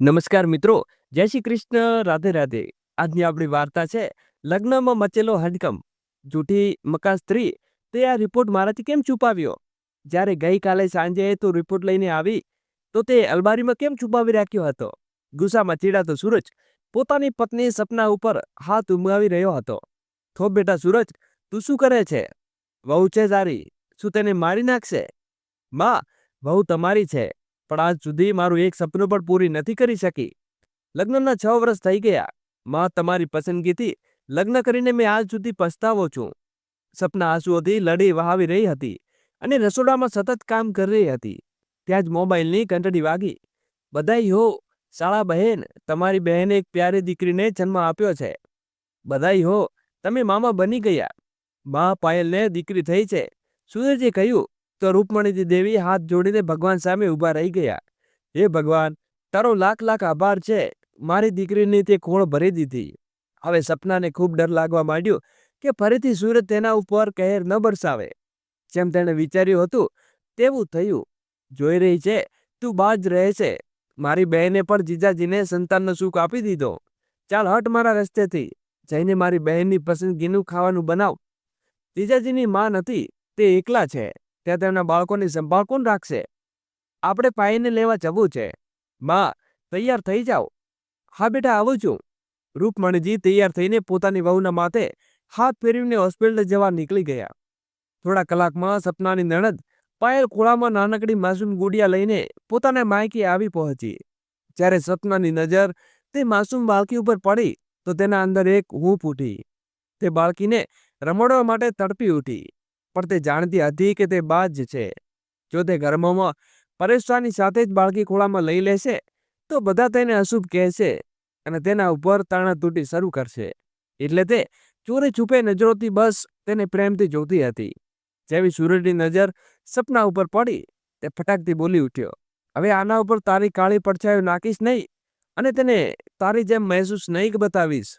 નમસ્કાર મિત્રો, જય શ્રી કૃષ્ણ, રાધે રાધે. આજની આપણી વાર્તા છે લગ્નમાં મચેલો હડકંપ. જૂઠી મકા સ્ત્રી તે આ રિપોર્ટ મારાથી કેમ છુપાવ્યો? જ્યારે ગઈકાલે સાંજે તું રિપોર્ટ લઈને આવી તો તે અલમારીમાં કેમ છુપાવી રાખ્યો હતો? ગુસ્સામાં ચીડાતો સૂરજ પોતાની પત્ની સપના ઉપર હાથ ઉમાવી રહ્યો હતો. થોપ બેટા સૂરજ, તું શું કરે છે? વહુ છે તારી, શું તેને મારી નાખશે? માં, વહુ તમારી છે, પણ આજ સુધી મારું એક સપનું પણ પૂરી નથી કરી શકી. લગ્નના 6 વર્ષ થઈ ગયા. માં, તમારી પસંદગીથી લગ્ન કરીને મેં આજ સુધી પછતાવો છું. સપના આંસુઓથી લડી વહાવી રહી હતી અને રસોડામાં સતત કામ કરી રહી હતી. ત્યાં જ મોબાઈલની ઘંટડી વાગી. બધાઈ હો, શાળા બહેન, તમારી બહેને એક પ્યારી દીકરીને જન્મ આપ્યો છે. બધાઈ હો, તમે મામા બની ગયા. માં, પાયલને દીકરી થઈ છે, સૂરજે કહ્યું. તો રૂકમણી દેવી હાથ જોડીને ભગવાન સામે ઊભા રહી ગયા. હે ભગવાન, તારો લાખ લાખ આભાર છે, મારી દીકરીની તે ખોળ ભરી દીધી. હવે સપનાને ખૂબ ડર લાગવા માંડ્યો કે ફરીથી સૂરજ તેના ઉપર કહેર ન બરસાવે. જેમ તેણે વિચાર્યું હતું તેવું થયું. જોઈ રહી છે, તું બાજ રહે છે. મારી બહેને પણ જીજાજીને સંતાનનો સુખ આપી દીધો. ચાલ હટ મારા રસ્તેથી, જઈને મારી બહેનની પસંદગીનું ખાવાનું બનાવ. જીજાજીની માં નથી, તે એકલા છે, ત્યાં તેમના બાળકોની સંભાળ કોણ રાખશે? આપણે પાયલને લેવા જવું છે. માં, તૈયાર થઈ જાઓ. હા બેટા, આવું છું. રૂકમણીજી તૈયાર થઈને પોતાની વહુના માથે હાથ ફેરવીને હોસ્પિટલ જવા નીકળી ગયા. થોડા કલાકમાં સપનાની નણંદ પાયલ ખોળામાં નાનકડી માસૂમ ગુડિયા લઈને પોતાના માયકે આવી પહોંચી. જ્યારે સપનાની નજર તે માસૂમ બાળકી ઉપર પડી તો તેના અંદર એક હૂંફ ઉઠી. તે બાળકીને રમાડવા માટે તડપી ઉઠી, પણ તે જાણતી હતી કે તે બાજ છે. જો તે ઘરમાં પરેશાની સાથે જ બાળકી ખોળામાં લઈ લેશે તો બધા તેને અશુભ કહેશે અને તેના ઉપર તાણા તૂટી શરૂ કરશે. એટલે તે ચોરી છુપે નજરોથી બસ તેને પ્રેમથી જોતી હતી. જેવી સૂરજની નજર સપના ઉપર પડી, તે ફટાકથી બોલી ઉઠ્યો, હવે આના ઉપર તારી કાળી પડછાયો નાખીશ નહીં અને તેને તારી જેમ મહેસૂસ નહીં બતાવીશ.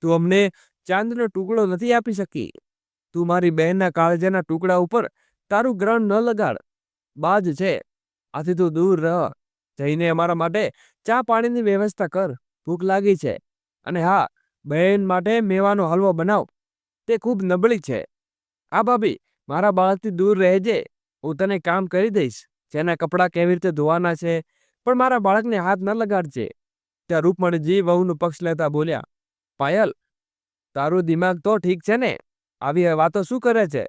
તું અમને ચાંદનો ટુકડો નથી આપી શકી. તું મારી બહેનના કાળજાના ટુકડા ઉપર તારું ગ્રહણ ન લગાડ. બાજ છે, આથી તું દૂર રહ. જઈને અમારા માટે ચા પાણીની વ્યવસ્થા કર, ભૂખ લાગી છે. અને હા, બહેન માટે મેવાનો હલવો બનાવ, તે ખૂબ નબળી છે. હા ભાભી, મારા બાળકથી દૂર રહેજે, હું તને કામ કરી દઈશ. જેના કપડાં કેવી રીતે ધોવાના છે, પણ મારા બાળકને હાથ ન લગાડજે. ત્યાં રૂકમણીજી વહુનું પક્ષ લેતા બોલ્યા, પાયલ, તારું દિમાગ તો ઠીક છે ને? આવી વાતો શું કરે છે?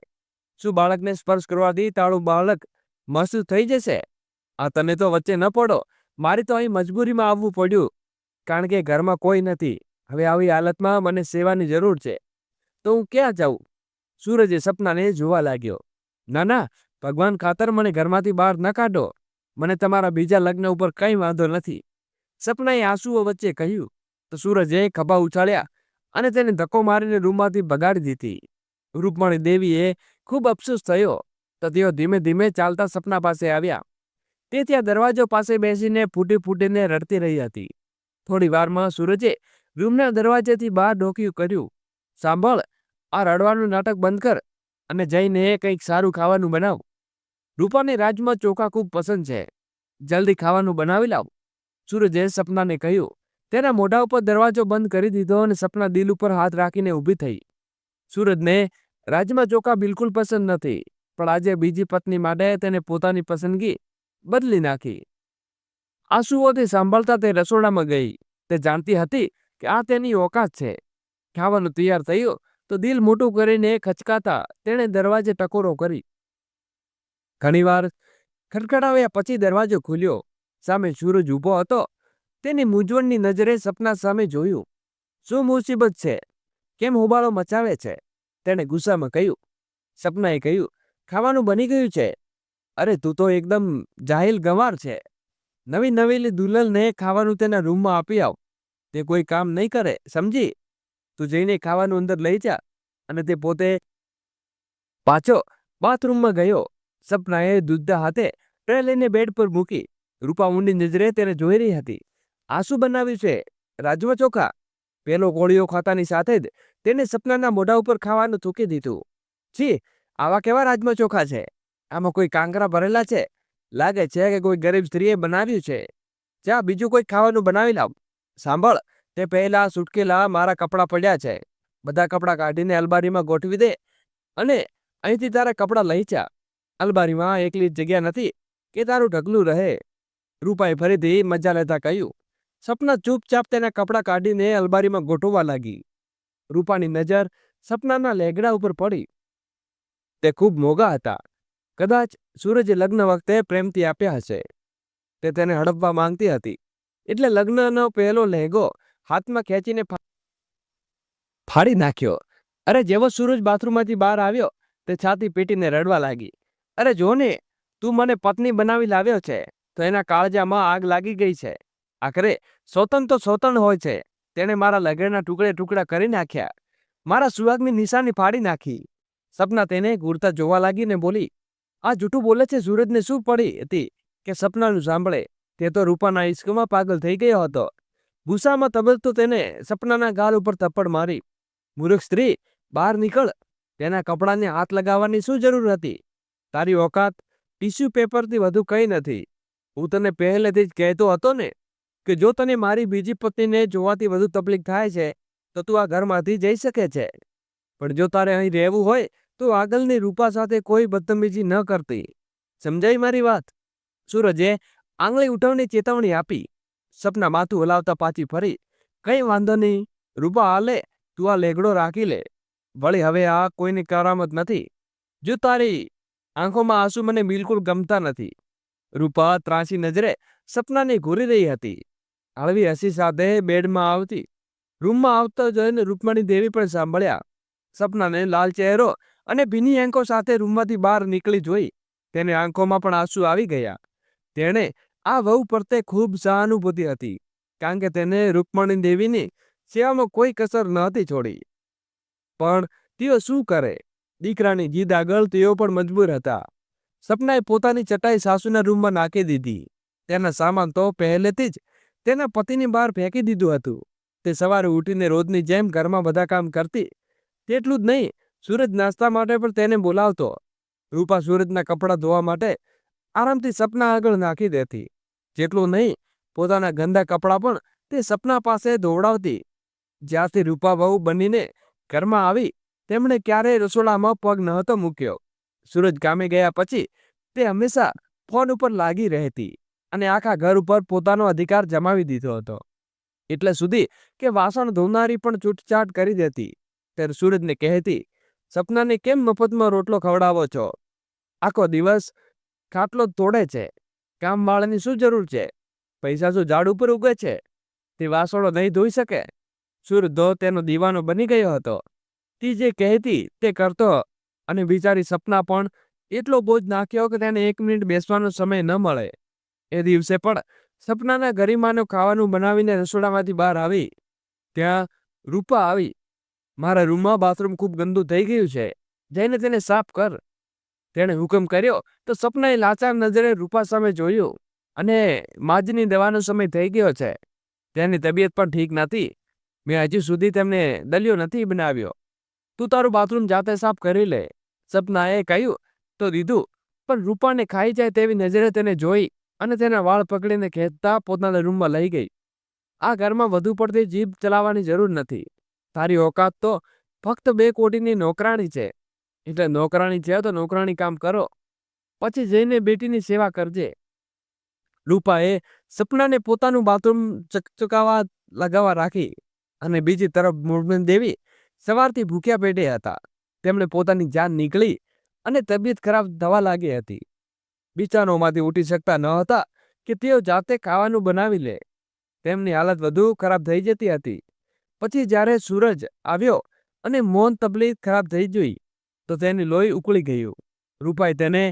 શું બાળકને સ્પર્શ કરવાથી તારું બાળક મસ્ત થઈ જશે? આ તને તો વચ્ચે ન પડો. મારી તો અહીં મજબૂરીમાં આવવું પડ્યું, કારણ કે ઘરમાં કોઈ નથી. હવે આવી હાલતમાં મને સેવાની જરૂર છે, તો હું ક્યાં જાઉં? સૂરજે સપનાને જોવા લાગ્યો. ના ના, ભગવાન ખાતર મને ઘરમાંથી બહાર ન કાઢો. મને તમારા બીજા લગ્ન ઉપર કંઈ વાંધો નથી. સપનાએ આંસુઓ વચ્ચે કહ્યું. તો સૂરજે ખભા ઉછાળ્યા અને તેને ધક્કો મારીને રૂમમાંથી ભગાડી દીધી. રૂકમણી દેવીએ ખૂબ અફસોસ થયો તો તેઓ ધીમે ધીમે ચાલતા સપના પાસે આવ્યા. તે ત્યાં દરવાજો પાસે બેસીને ફૂટી ફૂટીને રડતી રહી હતી. થોડી વારમાં સૂરજે રૂમના દરવાજેથી બહાર ડોકિયું કર્યું. સાંભળ, આ રડવાનું નાટક બંધ કર અને જઈને કંઈક સારું ખાવાનું બનાવ. રૂપાને રાજમાં ચોખા ખૂબ પસંદ છે, જલ્દી ખાવાનું બનાવી લાવ. સૂરજે સપનાને કહ્યું. તેના મોઢા ઉપર દરવાજો બંધ કરી દીધો અને સપના દિલ ઉપર હાથ રાખીને ઊભી થઈ. સૂરજને રાજમાં ચોખા બિલકુલ પસંદ નથી, પણ આજે બીજી પત્ની માટે તેને પોતાની પસંદગી બદલી નાખી. આંસુઓથી સાંભળતા તે રસોડામાં ગઈ. તે જાણતી હતી કે આ તેની ઓકાત છે. ખાવાનું તૈયાર થયું તો દિલ મોટું કરીને ખચકાતા તેણે દરવાજે ટકોરો કરી. ઘણીવાર ખડખડાવ્યા પછી દરવાજો ખુલ્યો. સામે સૂરજ ઊભો હતો. તેની મૂંઝવણની નજરે સપના સામે જોયું. શું મુસીબત છે? કેમ હોબાળો મચાવે છે? તેણે ગુસ્સામાં કહ્યું. સપનાએ કહ્યું, ખાવાનું બની ગયું છે. અરે તું તો એકદમ જાહિલ ગંવાર છે. નવી નવેલી દુલ્હનને ખાવાનું તેના રૂમમાં આપી આવ. તે કોઈ કામ નહીં કરે, સમજી? તું જઈને ખાવાનું અંદર લઈ જા. અને તે પોતે પાછો બાથરૂમમાં ગયો. સપનાએ દૂધના હાથે ટ્રે લઈને બેડ પર મૂકી. રૂપા ઊંડી નજરે તેને જોઈ રહી હતી. આ શું બનાવ્યું છે? રાજમા ચોખા. પેલો કોળીઓ ખાતાની સાથે જ તેને સપનાના મોઢા ઉપર ખાવાનું થૂકી દીધું. છી, આવા કેવા રાજમા ચોખા છે? આમાં કોઈ કાંકરા ભરેલા છે? લાગે છે કે કોઈ ગરીબ સ્ત્રીએ બનાવ્યું છે. જા બીજું કોઈ ખાવાનું બનાવી લાવ. સાંભળ, તે પહેલા સુટકેલા મારા કપડાં પડ્યા છે. બધા કપડાં કાઢીને અલમારીમાં ગોઠવી દે અને અહીંથી તારા કપડાં લઈ જા. અલમારીમાં એકલી જગ્યા નથી કે તારું ઢગલું રહે. રૂપાએ ફરીથી મજા લેતા કહ્યું. સપના ચૂપચાપ તેના કપડાં કાઢીને અલમારીમાં ગોઠવવા લાગી. રૂપાની નજર સપનાના લેગડા ઉપર પડી. તે ખૂબ મોંઘા હતા. કદાચ સૂરજે લગ્ન વખતે પ્રેમથી આપ્યા હશે. તે તેને હડપવા માંગતી હતી એટલે લગ્નનો પહેલો લહેંગો હાથમાં ખેંચીને ફાડી નાખ્યો. અરે જેવો સૂરજ બાથરૂમમાંથી બહાર આવ્યો તે છાતી પીટીને રડવા લાગી. અરે જો ને, તું મને પત્ની બનાવી લાવ્યો છે તો એના કાળજામાં આગ લાગી ગઈ છે. આખરે સોતન તો સોતન હોય છે. તેણે મારા લગનના ટુકડે ટુકડા કરી નાખ્યા. મારા સુહાગની નિશાની ફાડી નાખી. સપના તેને ઘૂરતા જોવા લાગીને બોલી. આ જૂઠું બોલે છે. સૂરજને શું પડી હતી કે સપનાનું સાંભળે? તે તો રૂપાના ઇશ્કમાં પાગલ થઈ ગયો હતો. ગુસ્સામાં તબલતો તેને સપનાના ગાલ ઉપર થપ્પડ મારી. મૂર્ખ સ્ત્રી, બહાર નીકળ. તેના કપડાને હાથ લગાવવાની શું જરૂર હતી? તારી ઓકાત ટીશ્યુ પેપરથી વધુ કંઈ નથી. હું તને પહેલેથી જ કહેતો હતો ને કે જો તને મારી બીજી પત્નીને જોવાથી વધુ તકલીફ થાય છે તો તું આ ઘરમાંથી જઈ શકે છે. પણ જો તારે અહીં રહેવું હોય તો આગળની રૂપા સાથે કોઈ બદતમીજી ન કરતી. સમજાઈ મારી વાત? સૂરજે આંગળી ઉઠાવની ચેતવણી આપી. સપના માથું હલાવતા પાછી ફરી. કંઈ વાંધો નહીં રૂપા, હાલે તું આ લેગડો રાખી લે. વળી હવે આ કોઈની કરામત નથી. જો તારી આંખોમાં આંસુ મને બિલકુલ ગમતા નથી. રૂપા ત્રાસી નજરે સપનાને ઘૂરી રહી હતી. હળવી હસી સાથે બેડમાં આવતી. રૂમમાં આવતા જોઈને રૂકમણી દેવી પણ સાંભળ્યા. સપનાને લાલ ચહેરો અને ભીની આંખો સાથે રૂમમાંથી બહાર નીકળી જોઈ. તેને આંખોમાં પણ આંસુ આવી ગયા. તેણે આ વહુ પ્રત્યે ખૂબ સહાનુભૂતિ હતી કારણ કે તેને રૂકમણી દેવીની સેવામાં કોઈ કસર નહોતી છોડી. પણ તેઓ શું કરે? દીકરાની જીદ આગળ તેઓ પણ મજબૂર હતા. સપનાએ પોતાની ચટાઈ સાસુના રૂમમાં નાખી દીધી. તેના સામાન તો પહેલેથી જ તેના પતિની બહાર ફેંકી દીધું હતું. તે સવારે ઉઠીને રોજની જેમ ઘરમાં બધા કામ કરતી. તેટલું જ નહીં, સૂરજ નાસ્તા માટે પણ તેને બોલાવતો. રૂપા સૂરજના કપડાં ધોવા માટે આરામથી સપના આગળ નાખી દેતી. જેટલું નહીં, પોતાના ગંદા કપડાં પણ તે સપના પાસે ધોવડાવતી. જ્યારથી રૂપા વહુ બનીને ઘરમાં આવી તેમણે ક્યારેય રસોડામાં પગ નહોતો મૂક્યો. સૂરજ કામે ગયા પછી તે હંમેશા ફોન ઉપર લાગી રહેતી અને આખા ઘર ઉપર પોતાનો અધિકાર જમાવી દીધો હતો. એટલે સુધી કે વાસણ ધોનારી પણ છૂટછાટ કરી દેતી. ત્યારે સૂરજને કહેતી, સપનાને કેમ મફતમાં રોટલો ખવડાવો છો? આખો દિવસ ખાટલો તોડે છે. કામવાળાની શું જરૂર છે? પૈસા શું ઝાડ ઉપર ઉગે છે? તે વાસણો નહીં ધોઈ શકે? સૂરજ તો તેનો દીવાનો બની ગયો હતો. તે જે કહેતી તે કરતો અને બિચારી સપના પણ એટલો બોજ નાખ્યો કે તેને 1 મિનિટ બેસવાનો સમય ન મળે. એ દિવસે પણ સપનાના ગરિમાનું ખાવાનું બનાવીને રસોડામાંથી બહાર આવી. ત્યાં રૂપા આવી. મારા રૂમમાં બાથરૂમ ખૂબ ગંદુ થઈ ગયું છે, જઈને તેને સાફ કર. તેણે હુકમ કર્યો તો સપનાએ લાચાર નજરે રૂપા સામે જોયું. અને માજની દવાનો સમય થઈ ગયો છે. તેની તબિયત પણ ઠીક નથી. મેં હજી સુધી તેમને દલિયો નથી બનાવ્યો. તું તારું બાથરૂમ જાતે સાફ કરી લે. સપનાએ કહ્યું તો દીધું, પણ રૂપાને ખાઈ જાય તેવી નજરે તેને જોઈ અને તેના વાળ પકડીને ખેંચતા પોતાના રૂમમાં લઈ ગઈ. આ ઘરમાં વધુ પડતી જીભ ચલાવવાની જરૂર નથી. તારી ઓકાત તો ફક્ત 2 કોટીની નોકરાણી છે. એટલે નોકરાણી છે તો નોકરાણી કામ કરો, પછી જઈને બેટીની સેવા કરજે. રૂપાએ સપનાને પોતાનું બાથરૂમ ચકચકાવા લગાવવા રાખી. અને બીજી તરફ મૂળબેન દેવી સવારથી ભૂખ્યા પેટે હતા. તેમણે પોતાની જાન નીકળી અને તબિયત ખરાબ થવા લાગી હતી. બિછાનોમાંથી ઉઠી શકતા ન હતા કે તેઓ જાતે ખાવાનું બનાવી લે. તેમની હાલત વધુ ખરાબ થઈ જતી હતી. પછી જ્યારે સૂરજ આવ્યો અને મૌન તબિયત ખરાબ થઈ જોઈ તો તેની લોહી ઉકળી ગયું. રૂપાએ તેને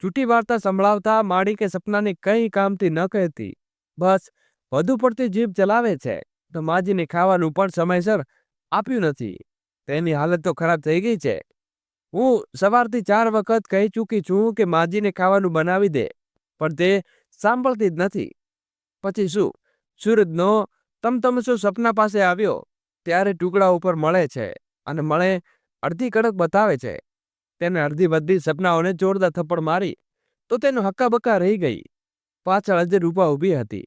જૂઠી વાર્તા સંભળાવતા માડી કે સપનાને કંઈ કામથી ન કહેતી. બસ વધુ પડતી જીભ ચલાવે છે તો માજીને ખાવાનું પણ સમયસર આપ્યું નથી. તેની હાલત તો ખરાબ થઈ ગઈ છે. હું સવારથી 4 વખત કહી ચૂકી છું કે માજીને ખાવાનું બનાવી દે, પણ તે સાંભળતી જ નથી. પછી શું? સૂરજનો તમતમસો સપના પાસે આવ્યો ત્યારે ટુકડા ઉપર મળે છે અને મળે અડધી કડક બતાવે છે. તેને અડધી બધી સપનાઓને જોરદાર થપ્પડ મારી તો તેનો હક્કાબક્કા રહી ગઈ. પાછળ જ રૂપા ઊભી હતી.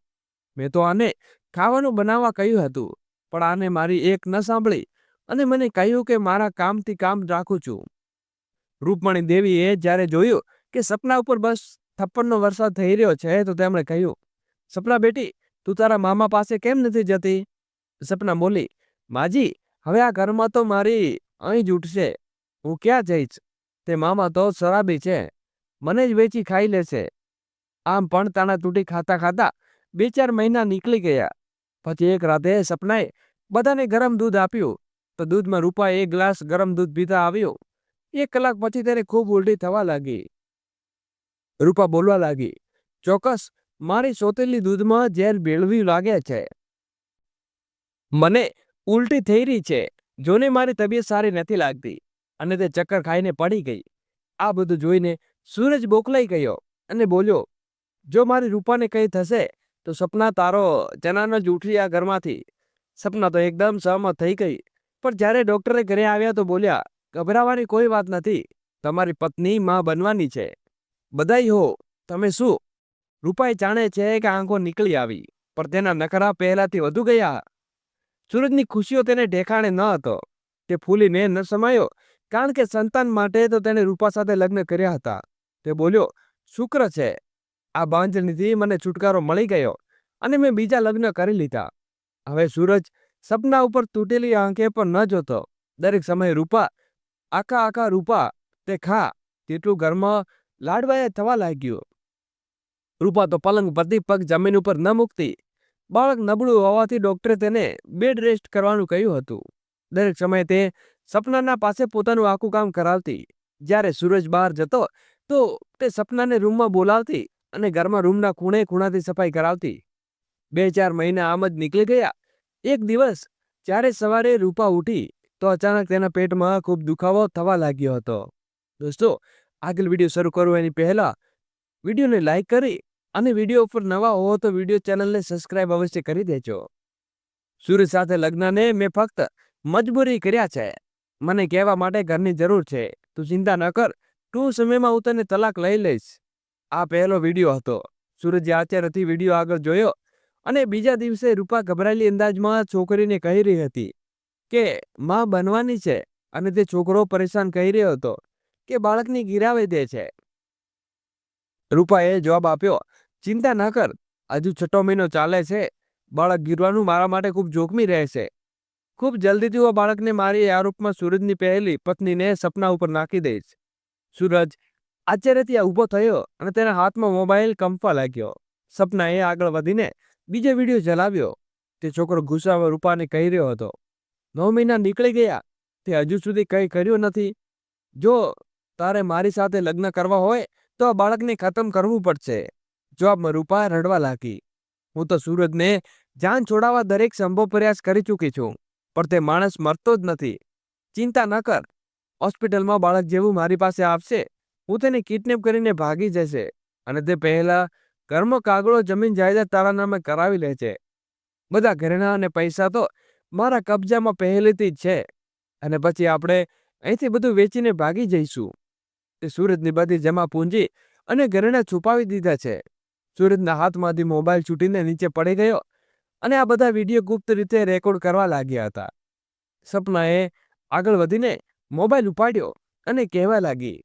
મેં તો આને ખાવાનું બનાવવા કહ્યું હતું, પણ આને મારી એક ન સાંભળી અને મને કહ્યું કે મારા કામથી કામ રાખું છું. રૂકમણી દેવીએ જ્યારે જોયું કે સપના ઉપર બસ થપ્પડનો વરસાદ થઈ રહ્યો છે તો તેમણે કહ્યું, સપના બેટી, તું તારા મામા પાસે કેમ નથી જતી? સપના બોલી, માજી, હવે આ ઘરમાં તો મારી અહીં જ ઉઠશે. હું ક્યાં જઈશ? તે મામા તો શરાબી છે, મને જ વેચી ખાઈ લેશે. આમ પણ તાણા તૂટી ખાતા ખાતા 2-4 મહિના નીકળી ગયા. પછી એક રાતે સપનાએ બધાને ગરમ દૂધ આપ્યું તો દૂધમાં રૂપા એક ગ્લાસ ગરમ દૂધ પીતા આવ્યો. 1 કલાક પછી તેને ખૂબ ઉલટી થવા લાગી. રૂપા બોલવા લાગી, ચોક્કસ મારી સોતેલી દૂધમાં ઝેર ભેળવ્યું લાગે છે. મને ઉલટી થઈ રહી છે. જોને મારી તબિયત સારી નથી લાગતી. અને તે ચક્કર ખાઈને પડી ગઈ. આ બધું જોઈને સૂરજ બોકલાઈ ગયો અને બોલ્યો, જો મારી રૂપાને કંઈ થશે તો સપના તારો જનાનો જ ઉઠી આ ઘરમાંથી. સપના તો એકદમ સહમત થઈ ગઈ. પણ જ્યારે ડોક્ટરે ઘરે આવ્યા તો બોલ્યા, ગભરાવાની કોઈ વાત નથી, તમારી પત્ની માં બનવાની છે. બધાઈ હો. તમે શું? રૂપાએ જાણે છે કે આંખો નીકળી આવી, પણ તેના નખરા પહેલાથી વધુ ગયા. સૂરજની ખુશીઓ તેને ઠેકાણે ન હતો. તે ફૂલીને ન સમાયો, કારણ કે સંતાન માટે તો તેણે રૂપા સાથે લગ્ન કર્યા હતા. તે બોલ્યો, શુક્ર છે, આ બાંધણીથી મને છુટકારો મળી ગયો અને મેં બીજા લગ્ન કરી લીધા. હવે સૂરજ સપના ઉપર તૂટેલી આંખે પણ ન જોતો. દરેક સમયે રૂપા, આખા રૂપા, તે ખા. તેટલું ઘરમાં લાડવાયા થવા લાગ્યું. રૂપા તો પલંગ પરથી પગ જમીન ઉપર ન મૂકતી. બાળક નબળું હોવાથી ડોક્ટરે તેને બેડ રેસ્ટ કરવાનું કહ્યું હતું. દરેક સમયે તે સપનાના પાસે પોતાનું આખું કામ કરાવતી. જ્યારે સૂરજ બહાર જતો તો તે સપનાને રૂમમાં બોલાવતી અને ઘરમાં રૂમના ખૂણે ખૂણાથી સફાઈ કરાવતી. 2-4 મહિના આમ જ નીકળી ગયા. એક દિવસ જ્યારે સવારે રૂપા ઉઠી તો અચાનક તેના પેટમાં ખૂબ દુખાવો થવા લાગ્યો હતો. દોસ્તો, આગળ વિડીયો શરૂ કરું એની પહેલા વિડીયોને લાઈક કરી અને વિડીયો ઉપર નવા હો તો વિડીયો ચેનલને સબસ્ક્રાઇબ અવશ્ય કરી દેજો. સૂરજ સાથે લગ્નને મેં ફક્ત મજબૂરી કર્યા છે. મને કહેવા માટે ઘરની જરૂર છે. તું ચિંતા ન કર, ટૂંક સમયમાં હું તને તલાક લઈ લઈશ. આ પહેલો વિડીયો હતો. સૂરજે આશ્ચર્યથી વિડીયો આગળ જોયો અને બીજા દિવસે રૂપા ગભરાયેલી અંદાજમાં છોકરીને કહી રહી હતી કે માં બનવાની છે અને તે છોકરો પરેશાન કહી રહ્યો હતો કે બાળકની ગિરાવી દે છે. રૂપાએ જવાબ આપ્યો, ચિંતા ન કર, હજુ 6 મહિનો ચાલે છે. બાળક ગીરવાનું મારા માટે ખૂબ જોખમી રહેશે. ખૂબ જલ્દીથી હું બાળકને મારી આરોપમાં સૂરજની પહેલી પત્નીને સપના ઉપર નાખી દઈશ. સૂરજ આશ્ચર્યથી ઊભો થયો અને તેના હાથમાં મોબાઈલ કંપવા લાગ્યો. સપનાએ આગળ વધીને બીજો વિડીયો ચલાવ્યો. તે છોકરો ગુસ્સામાં રૂપાને કહી રહ્યો હતો, 9 મહિના નીકળી ગયા, તે હજુ સુધી કંઈ કર્યું નથી. જો તારે મારી સાથે લગ્ન કરવા હોય તો આ બાળકને ખતમ કરવું પડશે. જવાબમાં રૂપા રડવા લાગી. હું તો સૂરજને જાન છોડાવવા દરેક સંભવ પ્રયાસ કરી ચૂકી છું, પણ તે માણસ મરતો જ નથી. ચિંતા ન કર, હોસ્પિટલમાં બાળક જેવું મારી પાસે આવશે. હું તેને કિડનેપ કરીને ભાગી જશે અને તે પહેલા ઘરમાં કાગળો જમીન જાયદાદ તારા નામે કરાવી લે છે. બધા ઘરેણા અને પૈસા તો મારા કબજામાં પહેલેથી જ છે અને પછી આપણે અહીંથી બધું વેચીને ભાગી જઈશું. તે સૂરજની બધી જમા પૂંજી અને ઘરેણા છુપાવી દીધા છે. સૂરજના હાથમાંથી મોબાઈલ છૂટીને નીચે પડી ગયો અને આ બધા વિડીયો ગુપ્ત રીતે રેકોર્ડ કરવા લાગ્યા હતા. સપનાએ આગળ વધીને મોબાઈલ ઉપાડ્યો અને કહેવા લાગી,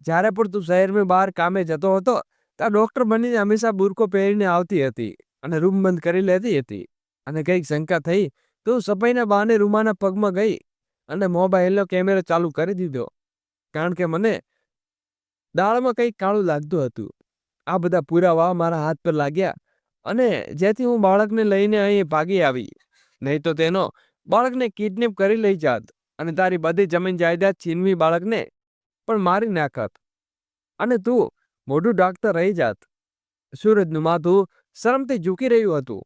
જ્યારે પણ તું શહેરમાં બહાર કામે જતો હતો ત્યાં ડોક્ટર બનીને હંમેશા બુરકો પહેરીને આવતી હતી અને રૂમ બંધ કરી લેતી હતી. અને કંઈક શંકા થઈ તો સફાઈના બહાને રૂમાના પગમાં ગઈ અને મોબાઈલનો કેમેરો ચાલુ કરી દીધો, કારણ કે મને દાળમાં કંઈક કાળું લાગતું હતું. આ બધા પુરાવા મારા હાથ પર લાગ્યા અને જેથી હું બાળકને લઈને અહીં ભાગી આવી. નહીં તો તેનો બાળકને કિડનેપ કરી લઈ જાત અને તારી બધી જમીન જાયદાદ છીનવી બાળકને પણ મારી નાખત અને તું મોઢું ઢાંકતા રહી જાત. સૂરજનું માથું શરમથી ઝૂકી રહ્યું હતું.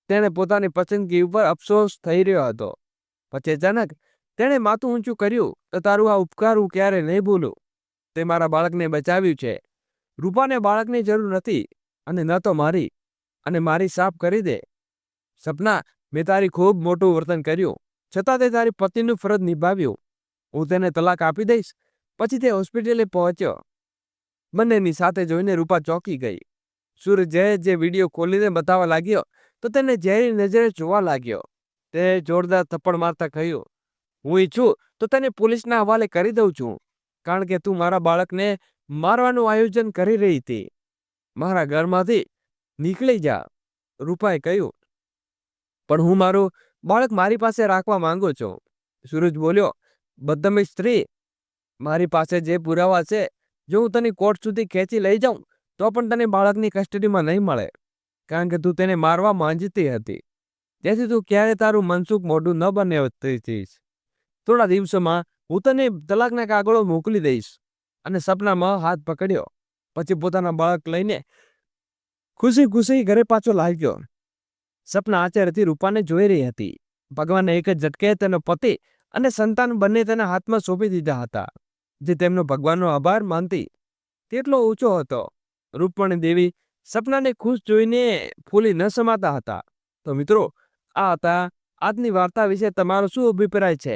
તેણે પોતાની પસંદગી ઉપર અફસોસ થઈ રહ્યો હતો. પછી અચાનક તેણે માથું ઊંચું કર્યું તો તારું આ ઉપકાર હું ક્યારે નહીં ભૂલું. તે મારા બાળકને બચાવ્યું છે. રૂપાને બાળકની જરૂર નથી અને ન તો મારી, અને મારી સાફ કરી દે. સપના, મેં તારી ખૂબ મોટું વર્તન કર્યું, છતાં તે તારી પત્નીનું ફરજ નિભાવ્યું. હું તેને તલાક આપી દઈશ. પછી તે હોસ્પિટલે પહોંચ્યો. બંનેની સાથે જોઈને રૂપા ચોંકી ગઈ. સૂરજે જે વિડીયો ખોલીને બતાવવા લાગ્યો તો તેને ઝેરી નજરે જોવા લાગ્યો. તે જોરદાર થપ્પડ મારતા કહ્યું, હું ઈચ્છું તો તને પોલીસના હવાલે કરી દઉં છું, કારણ કે તું મારા બાળકને મારવાનું આયોજન કરી રહી હતી. મારા ઘરમાંથી નીકળી જા. રૂપાએ કહ્યું, પણ હું મારું બાળક મારી પાસે રાખવા માંગુ છું. સૂરજ બોલ્યો, બદતમીઝ સ્ત્રી, મારી પાસે જે પુરાવા છે, જો હું તને કોર્ટ સુધી ખેંચી લઈ જાઉં તો પણ તને બાળકની કસ્ટડીમાં નહીં મળે, કારણ કે તું તેને મારવા માંગતી હતી. જેથી તું ક્યારે તારું મનસુખ મોઢું ન બનાવતીશ. થોડા દિવસોમાં હું તને તલાકના કાગળો મોકલી દઈશ. અને સપનામાં હાથ પકડ્યો. પછી પોતાના બાળક લઈને ખુશી ખુશી ઘરે પાછો લાગ્યો. સપના આશ્ચર્યથી રૂપાને જોઈ રહી હતી. ભગવાને એક જ ઝટકે તેનો પતિ અને સંતાન બંને તેના હાથમાં સોંપી દીધા હતા, જે તેમનો ભગવાનનો આભાર માનતી તેટલો ઊંચો હતો. રૂકમણી દેવી સપનાને ખુશ જોઈને ફૂલી ન સમાતા હતા. તો મિત્રો, આ હતા આજની વાર્તા વિશે તમારો શું અભિપ્રાય છે?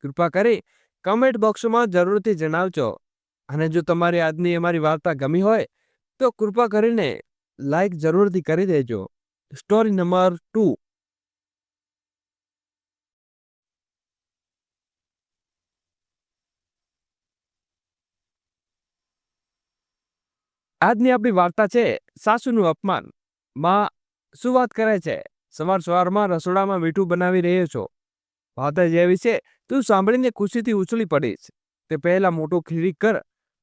કૃપા કરી કમેન્ટ બોક્સમાં જરૂરથી જણાવજો. અને જો તમારી આજની અમારી વાર્તા ગમી હોય તો કૃપા કરીને લાઈક જરૂરથી કરી દેજો. Story number 2. આજની આપણી વાર્તા છે સાસુનું અપમાન. માં શું વાત કરે છે? સવારમાં રસોડામાં મીઠું બનાવી રહ્યો છો. વાત જ એવી છે, તું સાંભળીને ખુશીથી ઉછળી પડીશ. તે પહેલા મોટું ખીરી કર.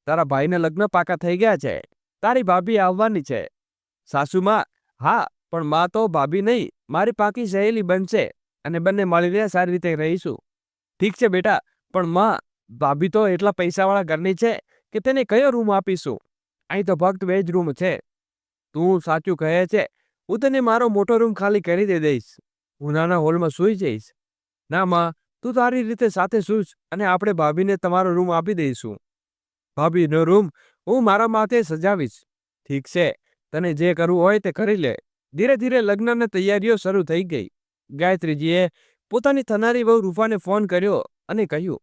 તારા ભાઈના લગ્ન પાકા થઈ ગયા છે. તારી ભાભી આવવાની છે. સાસુમાં, હા, પણ માં તો ભાભી નહીં, મારી પાકી સહેલી બનશે અને બંને મળીને સારી રીતે રહીશું. ઠીક છે બેટા, પણ માં, ભાભી તો એટલા પૈસાવાળા ઘરની છે કે તેને કયો રૂમ આપીશું? અહીં તો ફક્ત 2 જ રૂમ છે. તું સાચું કહે છે. હું તને મારો મોટો રૂમ ખાલી કરી દઈશ. હું નાના હોલમાં સૂઈ જઈશ. ના માં, તું તારી રીતે સાથે સૂઈશ અને આપણે ભાભીને તમારો રૂમ આપી દઈશું. ભાભીનો રૂમ હું મારા માથે સજાવીશ. ઠીક છે, તને જે કરવું હોય તે કરી લે. ધીરે ધીરે લગ્નની તૈયારીઓ શરૂ થઈ ગઈ. ગાયત્રીજીએ પોતાની થનારી વહુ રૂપાને ફોન કર્યો અને કહ્યું,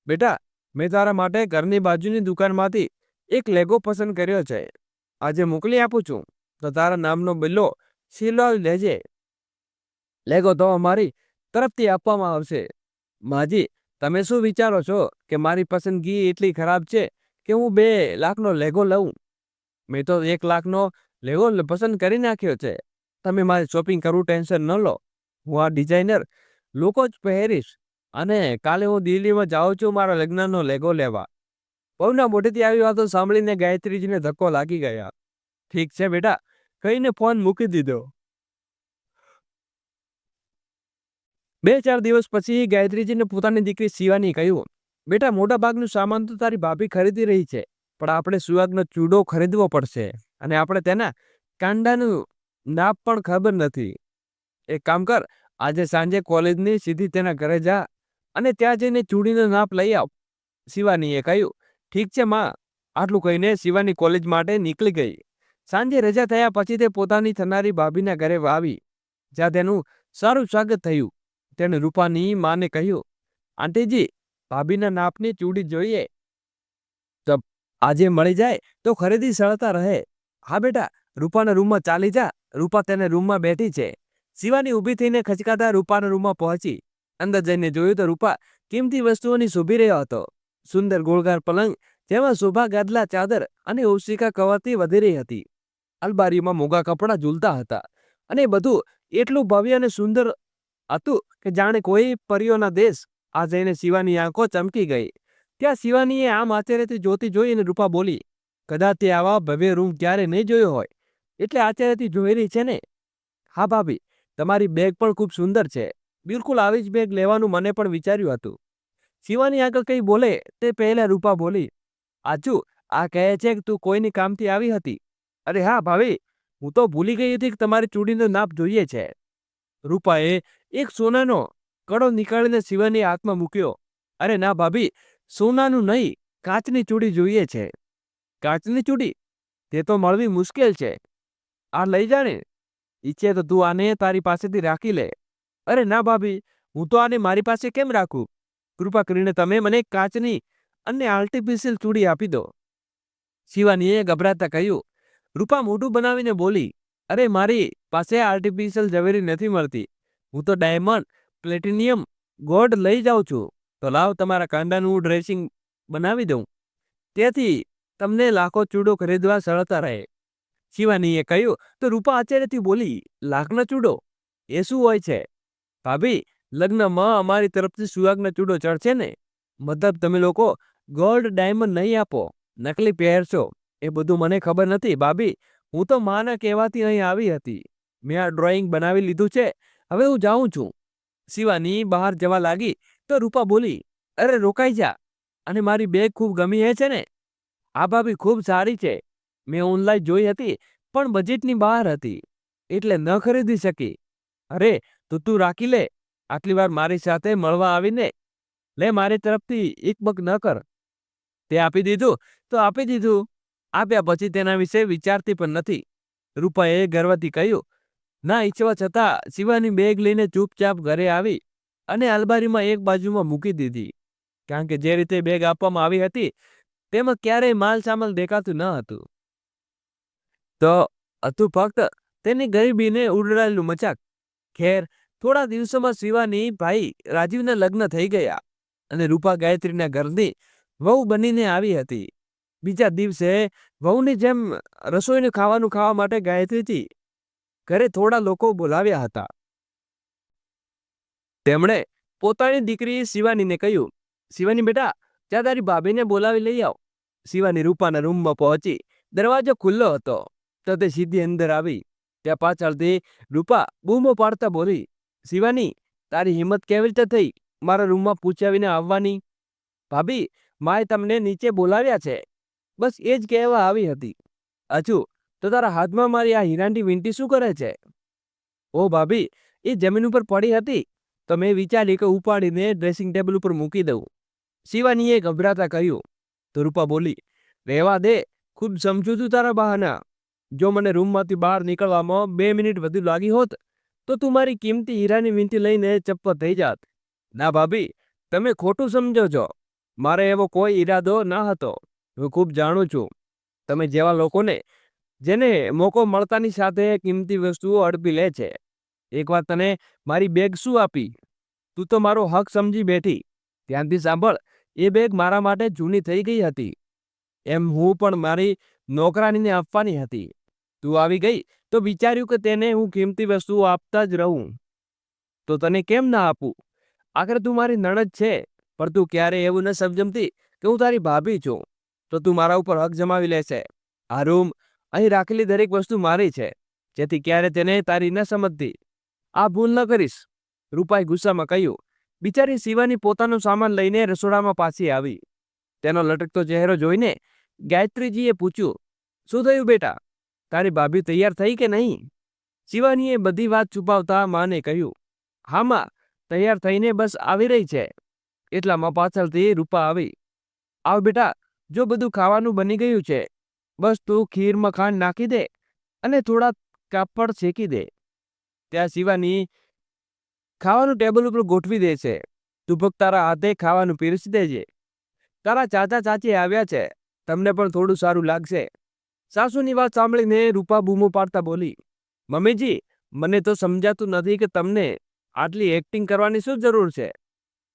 બેટા, મેં તારા માટે ઘરની બાજુની દુકાનમાંથી એક લેગો પસંદ કર્યો છે. આજે મોકલી આપું છું, તો તારા નામનો બિલ્લો સિલવાવી લેજે. લેગો તો અમારી તરફથી આપવામાં આવશે. માજી, તમે શું વિચારો છો કે મારી પસંદગી એટલી ખરાબ છે કે હું 2 લાખનો લેગો લઉં? મેં તો 1 લાખનો લેગો પસંદ કરી નાખ્યો છે. તમે મારે શોપિંગ કરવું ટેન્શન ન લો. હું આ ડિઝાઇનર લોકો જ પહેરીશ. અને કાલે હું દિલ્હીમાં જાઉં છું મારા લગ્નનો લેગો લેવા. બહુના મોઢેથી આવી વાતો સાંભળીને ગાયત્રીજીને ધક્કો લાગી ગયા. ઠીક છે બેટા, કહીને ફોન મૂકી દીધો. 2-4 દિવસ પછી ગાયત્રીજીને પોતાની દીકરી શિવાની કહ્યું, બેટા, મોટા ભાગનું સામાન તો તારી ભાભી ખરીદી રહી છે, પણ આપણે સુહાગનો ચૂડો ખરીદવો પડશે અને આપણે તેના કાંડાનું નાપ પણ ખબર નથી. એક કામ કર, આજે સાંજે કોલેજની સીધી તેના ઘરે જા અને ત્યાં જઈને ચૂડીનો નાપ લઈ આવ. શિવાનીએ કહ્યું, ઠીક છે માં. આટલું કહીને શિવાની કોલેજ માટે નીકળી ગઈ. સાંજે રજા થયા પછી તે પોતાની થનારી ભાભીના ઘરે આવી, જ્યાં તેનું સારું સ્વાગત થયું. તેણે રૂપાની માને કહ્યું, આંટીજી, ભાભીના નાપની ચૂડી જોઈએ. આજે મળી જાય તો ખરીદી સરળતા રહે. હા બેટા, રૂપાના રૂમમાં ચાલી જા. રૂપા તેને રૂમમાં બેઠી છે. શિવાની ઊભી થઈને ખચકાતા રૂપાના રૂમમાં પહોંચી. અંદર જઈને જોયું તો રૂપા કિંમતી વસ્તુઓની શોભી રહ્યો હતો. સુંદર ગોળગાર પલંગ, જેમાં શોભા ગાદલા, ચાદર અને ઓશિકા કવરથી વધી રહી હતી. અલમારીમાં મોંઘા કપડાં ઝૂલતા હતા અને બધું એટલું ભવ્ય અને સુંદર હતું કે જાણે કોઈ પરીઓના દેશ. આ જઈને શિવાની આંખો ચમકી ગઈ. ત્યાં શિવાનીએ આમ આશ્ચર્યથી જોતી જોઈ અને રૂપા બોલી, કદાચ તે આવા ભવ્ય રૂમ ક્યારે નહીં જોયો હોય, એટલે આશ્ચર્યથી જોઈ રહી છે ને? હા ભાભી, તમારી બેગ પણ ખૂબ સુંદર છે. બિલકુલ આવી જ બેગ લેવાનું મને પણ વિચાર્યું હતું. શિવાની આગળ કંઈ બોલે તે પહેલા રૂપા બોલી, આચુ, આ કહે છે કે તું કોઈની કામથી આવી હતી? અરે હા ભાભી, હું તો ભૂલી ગઈ હતી કે તમારી ચૂડીનો નાપ જોઈએ છે. રૂપાએ એક સોનાનો કડો નીકાળીને શિવાની હાથમાં મૂક્યો. અરે ના ભાભી, સોનાનું નહીં, કાચની ચૂડી જોઈએ છે. કાચની ચૂડી? તે તો મળવી મુશ્કેલ છે. આ લઈ જાને. ઈચ્છે તો તું આને તારી પાસેથી રાખી લે. અરે ના ભાભી, હું તો આને મારી પાસે કેમ રાખું? કૃપા કરીને તમે મને કાચની અને આર્ટિફિશિયલ ચૂડી આપી દો. શિવાનીએ ગભરાતા કહ્યું. રૂપા મોઢું બનાવીને બોલી, અરે મારી પાસે આર્ટિફિશિયલ ઝવેરી નથી મળતી. હું તો ડાયમંડ, પ્લેટિનિયમ, ગોલ્ડ લઈ જાઉં છું. તો લાવ તમારા કાંડાનું ડ્રેસિંગ બનાવી દઉં. તેથી તમને લાખો ચૂડો ખરીદવા સરળતા રહે. શિવાનીએ કહ્યું તો રૂપા આશ્ચર્યથી બોલી, લાખનો ચૂડો? એ શું હોય છે? ભાભી, લગ્નમાં અમારી તરફથી સુહાગનો ચૂડો ચડશે ને. મતલબ તમે લોકો ગોલ્ડ ડાયમંડ નહીં આપો, નકલી પહેરશો. એ બધું મને ખબર નથી ભાભી. હું તો માના કહેવાથી અહીં આવી હતી. મેં આ ડ્રોઈંગ બનાવી લીધું છે. હવે હું જાઉં છું. શિવાની બહાર જવા લાગી તો રૂપા બોલી, અરે રોકાઈ જા. અને મારી બેગ ખૂબ ગમી છે ને? આ ભાભી ખૂબ સારી છે. મેં ઓનલાઈન જોઈ હતી પણ બજેટની બહાર હતી એટલે ન ખરીદી શકી. અરે તો તું રાખી લે. આટલી વાર મારી સાથે મળવા આવીને લે, મારી તરફથી એક બક ન કર. તે આપી દીધું તો આપી દીધું. આપ્યા પછી તેના વિશે વિચારતી પણ નથી. રૂપાએ ગર્વથી કહ્યું. ના ઈચ્છવા છતાં શિવાની બેગ લઈને ચૂપચાપ ઘરે આવી અને અલમારીમાં એક બાજુમાં મૂકી દીધી. કારણ કે જે રીતે બેગ આપવામાં આવી હતી તેમાં ક્યારેય માલ સામાન દેખાતું ન હતું. તો હતું ફક્ત તેની ગરીબીને ઉડાડેલું મજાક. ખેર, થોડા દિવસોમાં શિવાની ભાઈ રાજીવના લગ્ન થઈ ગયા અને રૂપા ગાયત્રીના ઘરની વહુ બનીને આવી હતી. બીજા દિવસે વહુની જેમ રસોઈનું ખાવાનું ખાવા માટે ગાયત્રીથી ઘરે થોડા લોકો બોલાવ્યા હતા. તેમણે પોતાની દીકરી શિવાનીને કહ્યું, શિવાની બેટા, ત્યાં તારી ભાભીને બોલાવી લઈ આવ. શિવાની રૂપાના રૂમમાં પહોંચી. દરવાજો ખુલ્લો હતો તો તે સીધી અંદર આવી. ત્યાં પાછળથી રૂપા બૂમો પાડતા બોલી, શિવાની, તારી હિંમત કેવી રીતે થઈ મારા રૂમમાં પૂછ્યા વિના આવવાની? ભાભી, માએ તમને નીચે બોલાવ્યા છે, બસ એ જ કહેવા આવી હતી. અછું, તો તારા હાથમાં મારી આ હીરાની વીંટી શું કરે છે? ઓ ભાભી, એ જમીન ઉપર પડી હતી તો મેં વિચારી કે ઉપાડીને ડ્રેસિંગ ટેબલ ઉપર મૂકી દઉં. શિવાનીએ ગભરાતા કહ્યું. તો રૂપા બોલી, રહેવા દે, ખૂબ સમજુ છું તારા બહાના. જો મને રૂમમાંથી બહાર નીકળવામાં 2 મિનિટ વધુ લાગી હોત તો તું મારી કિંમતી હીરાની વીંટી લઈને ચપ્પત થઈ જાત. ના ભાભી, તમે ખોટું સમજો છો. મારે એવો કોઈ ઈરાદો ન હતો. હું ખૂબ જાણું છું તમે જેવા લોકોને જેને મોકો મળતાની સાથે કિંમતી વસ્તુઓ અડપી લે છે. એકવાર તને મારી બેગ શું આપી? તું તો મારો હક સમજી બેઠી. ધ્યાનથી સાંભળ, એ બેગ મારા માટે જૂની થઈ ગઈ હતી. એમ હું પણ મારી નોકરાનીને આપવાની હતી. તું આવી ગઈ તો વિચાર્યું કે તેને હું કિંમતી વસ્તુઓ આપતા જ રહું. તો તને કેમ ના આપું? આખરે તું મારી નણદ છે, પણ તું ક્યારેય એવું ન સમજમતી કે હું તારી ભાભી છું. તો તું મારા ઉપર હક જમાવી લેશે. આ રૂમ, અહીં રાખેલી દરેક વસ્તુ મારી છે, જેથી ક્યારે તેને તારી ન સમજતી. આ ભૂલ ન કરીશ. રૂપાએ ગુસ્સામાં કહ્યું. બિચારી શિવાની પોતાનો સામાન લઈને રસોડામાં પાછી આવી. તેનો લટકતો ચહેરો જોઈને ગાયત્રીજીએ પૂછ્યું, શું થયું બેટા? તારી ભાભી તૈયાર થઈ કે નહીં? શિવાનીએ બધી વાત છુપાવતા માને કહ્યું, હા માં, તૈયાર થઈને બસ આવી રહી છે. એટલામાં પાછળથી રૂપા આવી. આવ બેટા, જો બધું ખાવાનું બની ગયું છે, બસ તું ખીરમાં ખાંડ નાખી દે અને થોડા કાપડ શેકી દે. ત્યાં શિવાની ખાવાનું ટેબલ ઉપર ગોઠવી દે છે. તું ફક્ત તારા હાથે ખાવાનું પીરસી દેજે. તારા ચાચા ચાચી આવ્યા છે, તમને પણ થોડું સારું લાગશે. સાસુની વાત સાંભળીને રૂપા બૂમો પાડતા બોલી, મમ્મીજી, મને તો સમજાતું નથી કે તમને આટલી એક્ટિંગ કરવાની શું જરૂર છે?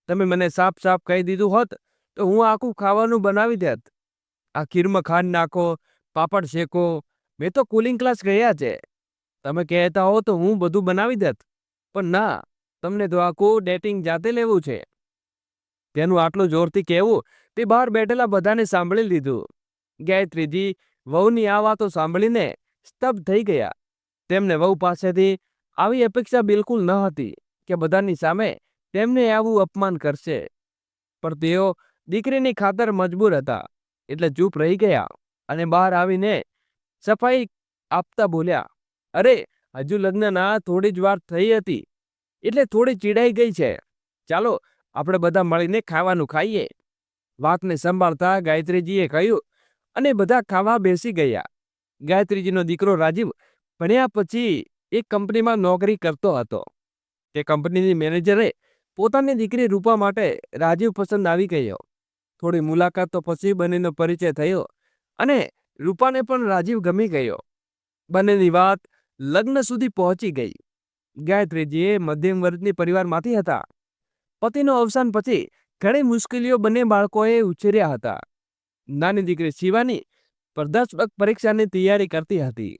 તમે મને સાફ સાફ કહી દીધું હોત તો હું આખું ખાવાનું બનાવી દેત. આ ખીરમાં ખાંડ નાખો, પાપડ શેકો, મેં તો કુલિંગ ક્લાસ ગયા છે. તમે કહેતા હો તો હું બધું બનાવી દેત. પણ ના, તમને તો આખું ડેટિંગ જાતે લેવું છે. તેનું આટલું જોરથી કહેવું તે બહાર બેઠેલા બધાને સાંભળી લીધું. ગાયત્રીજી વહુની આ વાતો સાંભળીને સ્તબ્ધ થઈ ગયા. તેમને વહુ પાસેથી આવી અપેક્ષા બિલકુલ ન હતી કે બધાની સામે તેમને આવું અપમાન કરશે. પણ તેઓ દીકરીની ખાતર મજબૂર હતા એટલે ચૂપ રહી ગયા અને બહાર આવીને સફાઈ આપતા બોલ્યા, અરે હજુ લગ્નના થોડી જ વાર થઈ હતી એટલે થોડી ચીડાઈ ગઈ છે. ચાલો આપણે બધા મળીને ખાવાનું ખાઈએ. વાતને સંભાળતા ગાયત્રીજીએ કહ્યું અને બધા ખાવા બેસી ગયા. ગાયત્રીજીનો દીકરો રાજીવ ભણ્યા પછી એક કંપનીમાં નોકરી કરતો હતો. તે કંપનીની મેનેજરે પોતાની દીકરી રૂપા માટે રાજીવ પસંદ આવી ગયો. થોડી મુલાકાત તો પછી બંનેનો પરિચય થયો અને રૂપાને પણ રાજીવ ગમી ગયો. બંનેની વાત લગ્ન સુધી પહોંચી ગઈ. ગાયત્રીજીએ મધ્યમ વર્ગની પરિવારમાંથી હતા. પતિનું અવસાન પછી ઘણી મુશ્કેલીઓ બંને બાળકોએ ઉછેર્યા હતા. નાની દીકરી શિવાની સ્પર્ધાત્મક પરીક્ષાની તૈયારી કરતી હતી.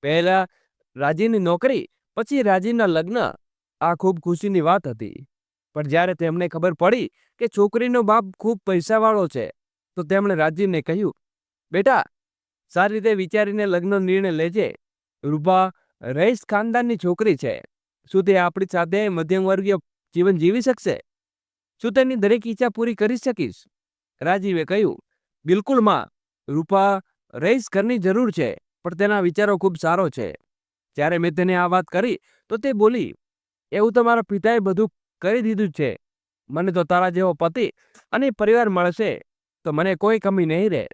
પહેલા રાજીની નોકરી, પછી રાજીના લગ્ન. આ ખૂબ ખુશીની વાત હતી. પણ જ્યારે તેમને ખબર પડી કે છોકરીનો બાપ ખૂબ પૈસાવાળો છે, તો તેમણે રાજીને કહ્યું, બેટા, સારી રીતે વિચારીને લગ્નનો નિર્ણય લેજે. રૂપા રઈસ ખાનદાનની છોકરી છે. શું તે આપણી સાથે મધ્યમ વર્ગીય જીવન જીવી શકશે? શું તેની દરેક ઈચ્છા પૂરી કરી શકીશ? રાજીવે કહ્યું, બિલકુલ માં. રૂપા રઈસ ઘરની જરૂર છે, પણ તેના વિચારો ખૂબ સારો છે. જ્યારે મેં તેને આ વાત કરી તો તે બોલી, એવું તો મારા પિતાએ બધું કરી દીધું છે. મને તો તારા જેવો પતિ અને પરિવાર મળશે તો મને કોઈ કમી નહીં રહે.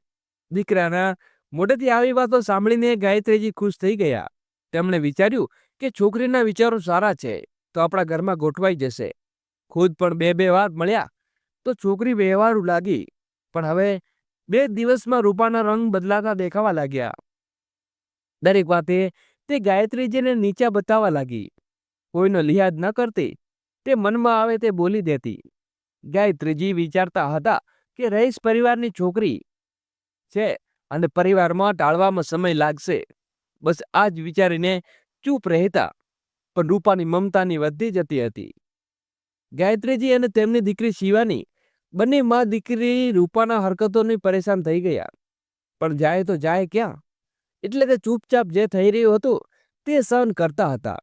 દીકરાના મોઢેથી આવી વાતો સાંભળીને ગાયત્રીજી ખુશ થઈ ગયા. તેમણે વિચાર્યું કે છોકરીના વિચારો સારા છે તો આપણા ઘરમાં ગોઠવાઈ જશે. ખુદ પણ બે વાર મળ્યા તો છોકરી વ્યવહારુ લાગી. પણ હવે 2 દિવસમાં રૂપાના રંગ બદલાતા દેખાવા લાગ્યા. દરેક વાતે તે ગાયત્રીજીને નીચા બતાવવા લાગી. કોઈનો લિહાજ ન કરતી. તે મનમાં આવે તે બોલી દેતી. ગાયત્રીજી વિચારતા હતા કે રઈસ પરિવારની છોકરી છે અને પરિવારમાં ટાળવામાં સમય લાગશે. બસ આ જ વિચારીને ચૂપ રહેતા. પણ રૂપાની મમતાની વધતી જતી હતી. ગાયત્રીજી અને તેમની દીકરી શિવાની બંને માં દીકરી રૂપાના હરકતોની પરેશાન થઈ ગયા. પણ જાય તો જાય ક્યાં? એટલે તે ચૂપચાપ જે થઈ રહ્યું હતું તે સહન કરતા હતા.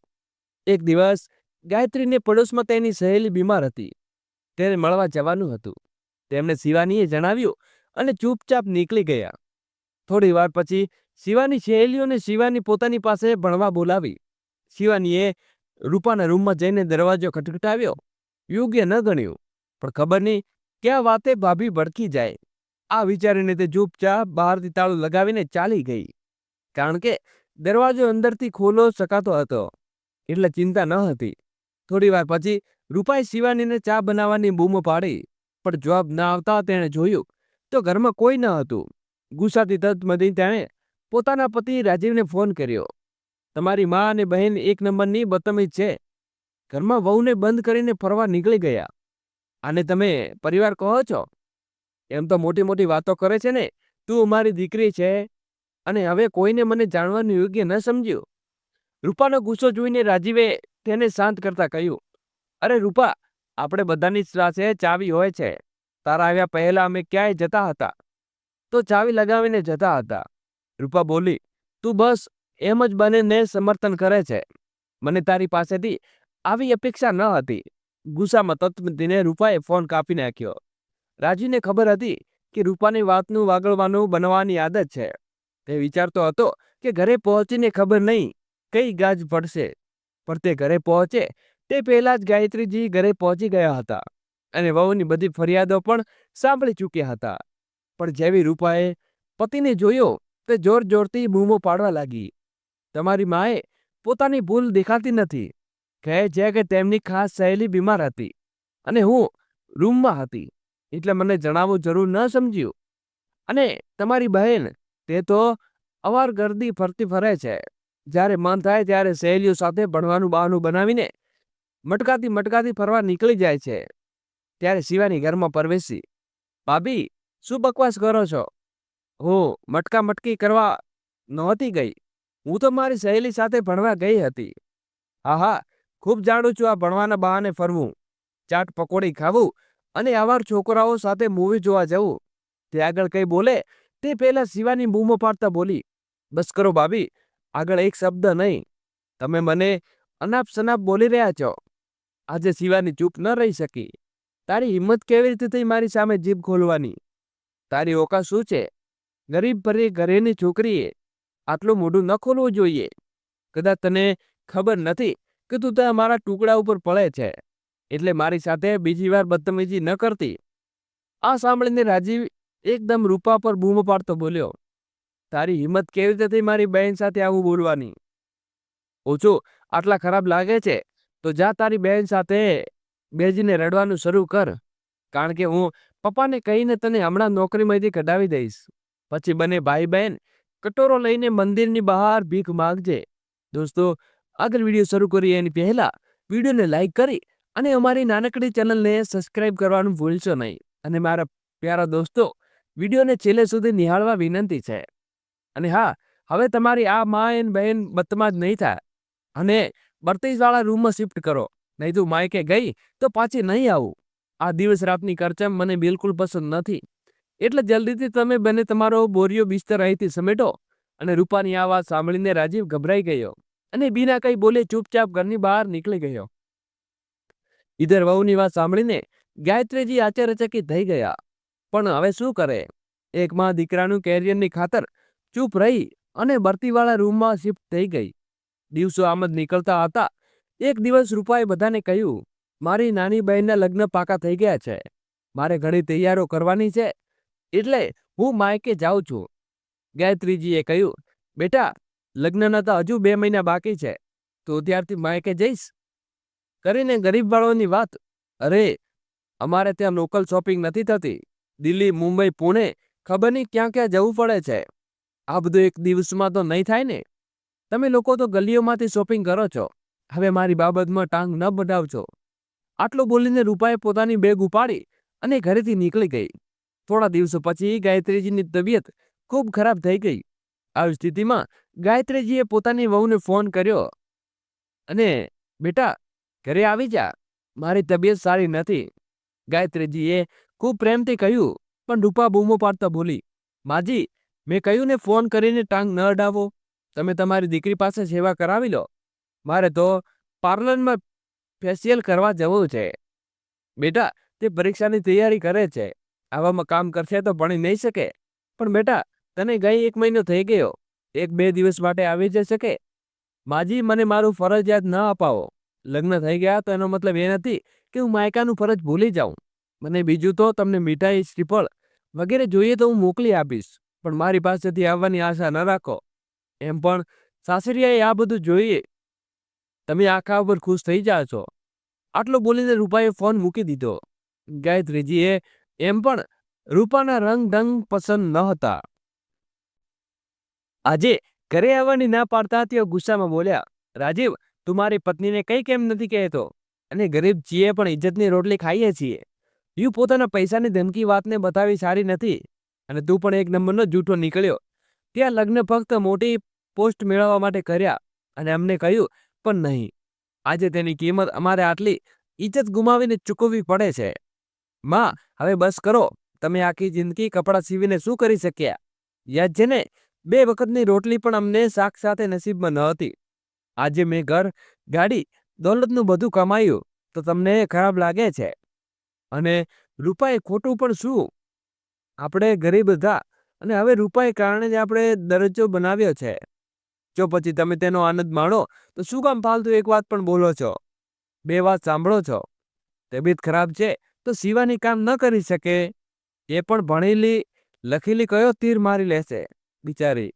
એક દિવસ ગાયત્રીને પડોશમાં તેની સહેલી બીમાર હતી. તેને મળવા જવાનું હતું. તેમણે શિવાનીએ જણાવ્યું અને ચૂપચાપ નીકળી ગયા. થોડી વાર પછી શિવાની સહેલીઓને શિવાની પોતાની પાસે ભણવા બોલાવી. શિવાનીએ રૂપાના રૂમમાં જઈને દરવાજો ખટખટાવ્યો. યોગ્ય ન ગણ્યું, પણ ખબર નહીં ક્યાં વાતે ભાભી ભડકી જાય. આ વિચારીને તે ચૂપચાપ બહારથી તાળું લગાવીને ચાલી ગઈ. કારણ કે દરવાજો અંદરથી ખોલો શકાતો હતો, એટલે ચિંતા ન હતી. થોડી વાર પછી રૂપાએ શિવાનીને ચા બનાવવાની બૂમો પાડી, પણ જવાબ ન આવતા તેણે જોયું તો ઘરમાં કોઈ ન હતું. ગુસ્સાથી તતમથી તેણે પોતાના પતિ રાજીવને ફોન કર્યો. તમારી મા અને બહેન 1 નંબરની બદતમીજ છે. ઘરમાં વહુને બંધ કરીને ફરવા નીકળી ગયા. આને તમે પરિવાર કહો છો? એમ તો મોટી મોટી વાતો કરે છે ને. તું અમારી દીકરી છે અને હવે કોઈને મને જાણવાનું યોગ્ય ન સમજ્યું. રૂપાનો ગુસ્સો જોઈને રાજીવે તેને શાંત કરતા કહ્યું, અરે રૂપા, આપણે બધાની પાસે ચાવી હોય છે. તારા આવ્યા પહેલા અમે ક્યાંય જતા હતા તો ચાવી લગાવીને જતા હતા. રૂપા બોલી, તું બસ એમ જ બનેને સમર્થન કરે છે. મને તારી પાસેથી આવી અપેક્ષા ન હતી. ગુસ્સામાં તતમતીને રૂપાએ ફોન કાપી નાખ્યો. રાજીને ખબર હતી કે રૂપાની વાતનું વાગળવાનું બનવાની આદત છે. તે વિચારતો હતો કે ઘરે પહોંચીને ખબર નહીં કઈ ગાજ પડશે. પણ તે ઘરે પહોંચે તે પહેલા જ ગાયત્રીજી ઘરે પહોંચી ગયા હતા અને વહુની બધી ફરિયાદો પણ સાંભળી ચૂક્યા હતા. પણ જેવી રૂપાએ પતિને જોયો તે જોર જોરથી બૂમો પાડવા લાગી. તમારી માએ પોતાની ભૂલ દેખાતી નથી. કહે છે કે તેમની ખાસ સહેલી બીમાર હતી અને હું રૂમમાં હતી, એટલે મને જણાવવું જરૂર ન સમજ્યું. અને તમારી બહેન, તે તો અવારગર્દી ફરતી ફરે છે. જ્યારે મન થાય ત્યારે સહેલીઓ સાથે ભણવાનું બહાનું બનાવીને મટકાતી ફરવા નીકળી જાય છે. ત્યારે શિવાની ઘરમાં પ્રવેશી. ભાભી, શું બકવાસ કરો છો? હું મટકી કરવા નહોતી ગઈ. હું તો મારી સહેલી સાથે ભણવા ગઈ હતી. હા, ખૂબ જાણું છું આ ભણવાના બહાને ફરવું, ચાટ પકોડી ખાવું અને આવાર છોકરાઓ સાથે મૂવી જોવા જવું. તે આગળ કઈ બોલે તે પહેલા શિવાની બૂમો પાડતા બોલી, બસ કરો ભાભી, આગળ એક શબ્દ નહીં. તમે મને અનાપ શનાપ બોલી રહ્યા છો. આજે શિવાની ચૂપ ન રહી શકી. તારી હિંમત કેવી રીતે થઈ મારી સામે જીભ ખોલવાની? તારી ઓકાત શું છે? ગરીબ ભરી ઘરેની છોકરીએ આટલું મોઢું ન ખોલવું જોઈએ. કદાચ તને ખબર નથી કે તું ત્યાં મારા ટુકડા ઉપર પડે છે, એટલે મારી સાથે બીજી વાર બદતમીજી ન કરતી. આ સાંભળીને રાજીવ એકદમ રૂપા પર બૂમો પાડતો બોલ્યો, તારી હિંમત કેવી રીતે થઈ મારી બહેન સાથે આવું બોલવાની? ઓછું આટલા ખરાબ લાગે છે તો જા તારી બહેન સાથે બેસીને રડવાનું શરૂ કર. કારણ કે હું પપ્પાને કહીને તને હમણાં નોકરીમાંથી કઢાવી દઈશ. પછી બંને ભાઈ બહેન કટોરો લઈને મંદિરની બહાર ભીખ માંગજે. દોસ્તો, આગળ વિડીયો શરૂ કરીએ એની પહેલા વિડીયોને લાઈક કરી અને અમારી નાનકડી ચેનલને સબસ્ક્રાઇબ કરવાનું ભૂલશો નહીં. અને મારા પ્યારા દોસ્તો, વિડીયોને છેલ્લે સુધી નિહાળવા વિનંતી છે. અને હા, હવે તમારી આ માં બહેન બદતમાશ નહીં થાય અને બત્રીસવાળા રૂમમાં શિફ્ટ કરો, નહીં તું માયકે ગઈ તો પાછી નહીં આવું. આ દિવસ રાતની કરચમ મને બિલકુલ પસંદ નથી. એટલે જલ્દીથી તમે બંને તમારો બોરિયો બિસ્તર અહીંથી સમેટો. અને રૂપાની આ વાત સાંભળીને રાજીવ ગભરાઈ ગયો અને બીના કઈ બોલે ચૂપચાપ ઘરની બહાર નીકળી ગયો. ઈધર વહુની વાત સાંભળીને ગાયત્રીજી આશ્ચર્યચકિત થઈ ગયા. પણ હવે શું કરે? એક માં દીકરાનું કેરિયરની ખાતર ચૂપ રહી અને બરતીવાળા રૂમમાં શિફ્ટ થઈ ગઈ. દિવસો આમ જ નીકળતા હતા. એક દિવસ રૂપાએ બધાને કહ્યું, મારી નાની બહેનના લગ્ન પાકા થઈ ગયા છે. મારે ઘણી તૈયારીઓ કરવાની છે, એટલે હું માયકે જાઉં છું. ગાયત્રીજીએ કહ્યું, બેટા, લગ્નના તો હજુ 2 મહિના બાકી છે, તો ત્યારથી માયકે જઈશ? કરીને ગરીબ વાળોની વાત. અરે, અમારે ત્યાં લોકલ શોપિંગ નથી થતી. દિલ્હી, મુંબઈ, પુણે, ખબર નહીં ક્યાં ક્યાં જવું પડે છે. આ બધું એક દિવસમાં તો નહીં થાય ને. તમે લોકો તો ગલીઓમાંથી શોપિંગ કરો છો. હવે મારી બાબતમાં ટાંગ ન બઢાવજો. આટલું બોલીને રૂપાએ પોતાની બેગ ઉપાડી અને ઘરેથી નીકળી ગઈ. થોડા દિવસો પછી ગાયત્રીજીની તબિયત ખૂબ ખરાબ થઈ ગઈ. આવી સ્થિતિમાં ગાયત્રીજીએ પોતાની વહુને ફોન કર્યો અને બેટા, ઘરે આવી જા, મારી તબિયત સારી નથી. ગાયત્રીજીએ ખૂબ પ્રેમથી કહ્યું, પણ રૂપા બૂમો પાડતા બોલી, માજી, મેં કહ્યું ને ફોન કરીને ટાંગ ન અડાવો. તમે તમારી દીકરી પાસે સેવા કરાવી લો. મારે તો પાર્લરમાં ફેશિયલ કરવા જવું છે. બેટા, તે પરીક્ષાની તૈયારી કરે છે. આવામાં કામ કરશે તો ભણી નહીં શકે. પણ બેટા, તને ગઈ 1 મહિનો થઈ ગયો. 1-2 દિવસ માટે આવી જઈ શકે? માજી, મને મારું ફરજ યાદ ન અપાવો. લગ્ન થઈ ગયા તો એનો મતલબ એ નથી કે હું માયકાનું ફરજ ભૂલી જાઉં. મને બીજું તો તમને મીઠાઈ, શ્રીફળ વગેરે જોઈએ તો હું મોકલી આપીશ, પણ મારી પાસેથી આવવાની આશા ન રાખો. એમ પણ સાસરિયાએ આ બધું જોઈએ. તમે આખા ઉપર ખુશ થઈ જાઓ છો. આટલું બોલીને રૂપાએ ફોન મૂકી દીધો. ગાયત્રીજીએ એમ પણ રૂપાના રંગ ઢંગ પસંદ ન હતા. આજે ઘરે આવવાની ના પાડતા તેઓ ગુસ્સામાં બોલ્યા, રાજીવ, તું મારી પત્નીને કઈ કેમ નથી કહેતો? અને ગરીબ છીએ પણ ઇજ્જતની રોટલી ખાઈએ છીએ. યુ પોતાના પૈસાની ધમકી વાતને બતાવી સારી નથી. અને તું પણ એક નંબરનો જૂઠો નીકળ્યો. ત્યાં લગ્ન ફક્ત મોટી પોસ્ટ મેળવવા માટે કર્યા અને અમને કહ્યું પણ નહીં. આજે તેની કિંમત અમારે આટલી ઇજ્જત ગુમાવીને ચૂકવવી પડે છે. માં, હવે બસ કરો. તમે આખી જિંદગી કપડાં સીવીને શું કરી શક્યા? યાદ છે ને, 2 વખતની રોટલી પણ અમને શાક સાથે નસીબમાં ન હતી. આજે મેં ઘર, ગાડી, દોલતનું બધું કમાયું તો તમને ખરાબ લાગે છે? અને રૂપાએ ખોટું પણ શું? આપણે ગરીબ હતા અને હવે રૂપાએ કારણે જ આપણે દરજ્જો બનાવ્યો છે. જો પછી તમે તેનો આનંદ માણો તો શું કામ ફાલતુ એક વાત પણ બોલો છો? 2 વાત સાંભળો છો. તબિયત ખરાબ છે તો સીવાની કામ ન કરી શકે. એ પણ ભણેલી લખેલી કયો તીર મારી લેશે? બિચારી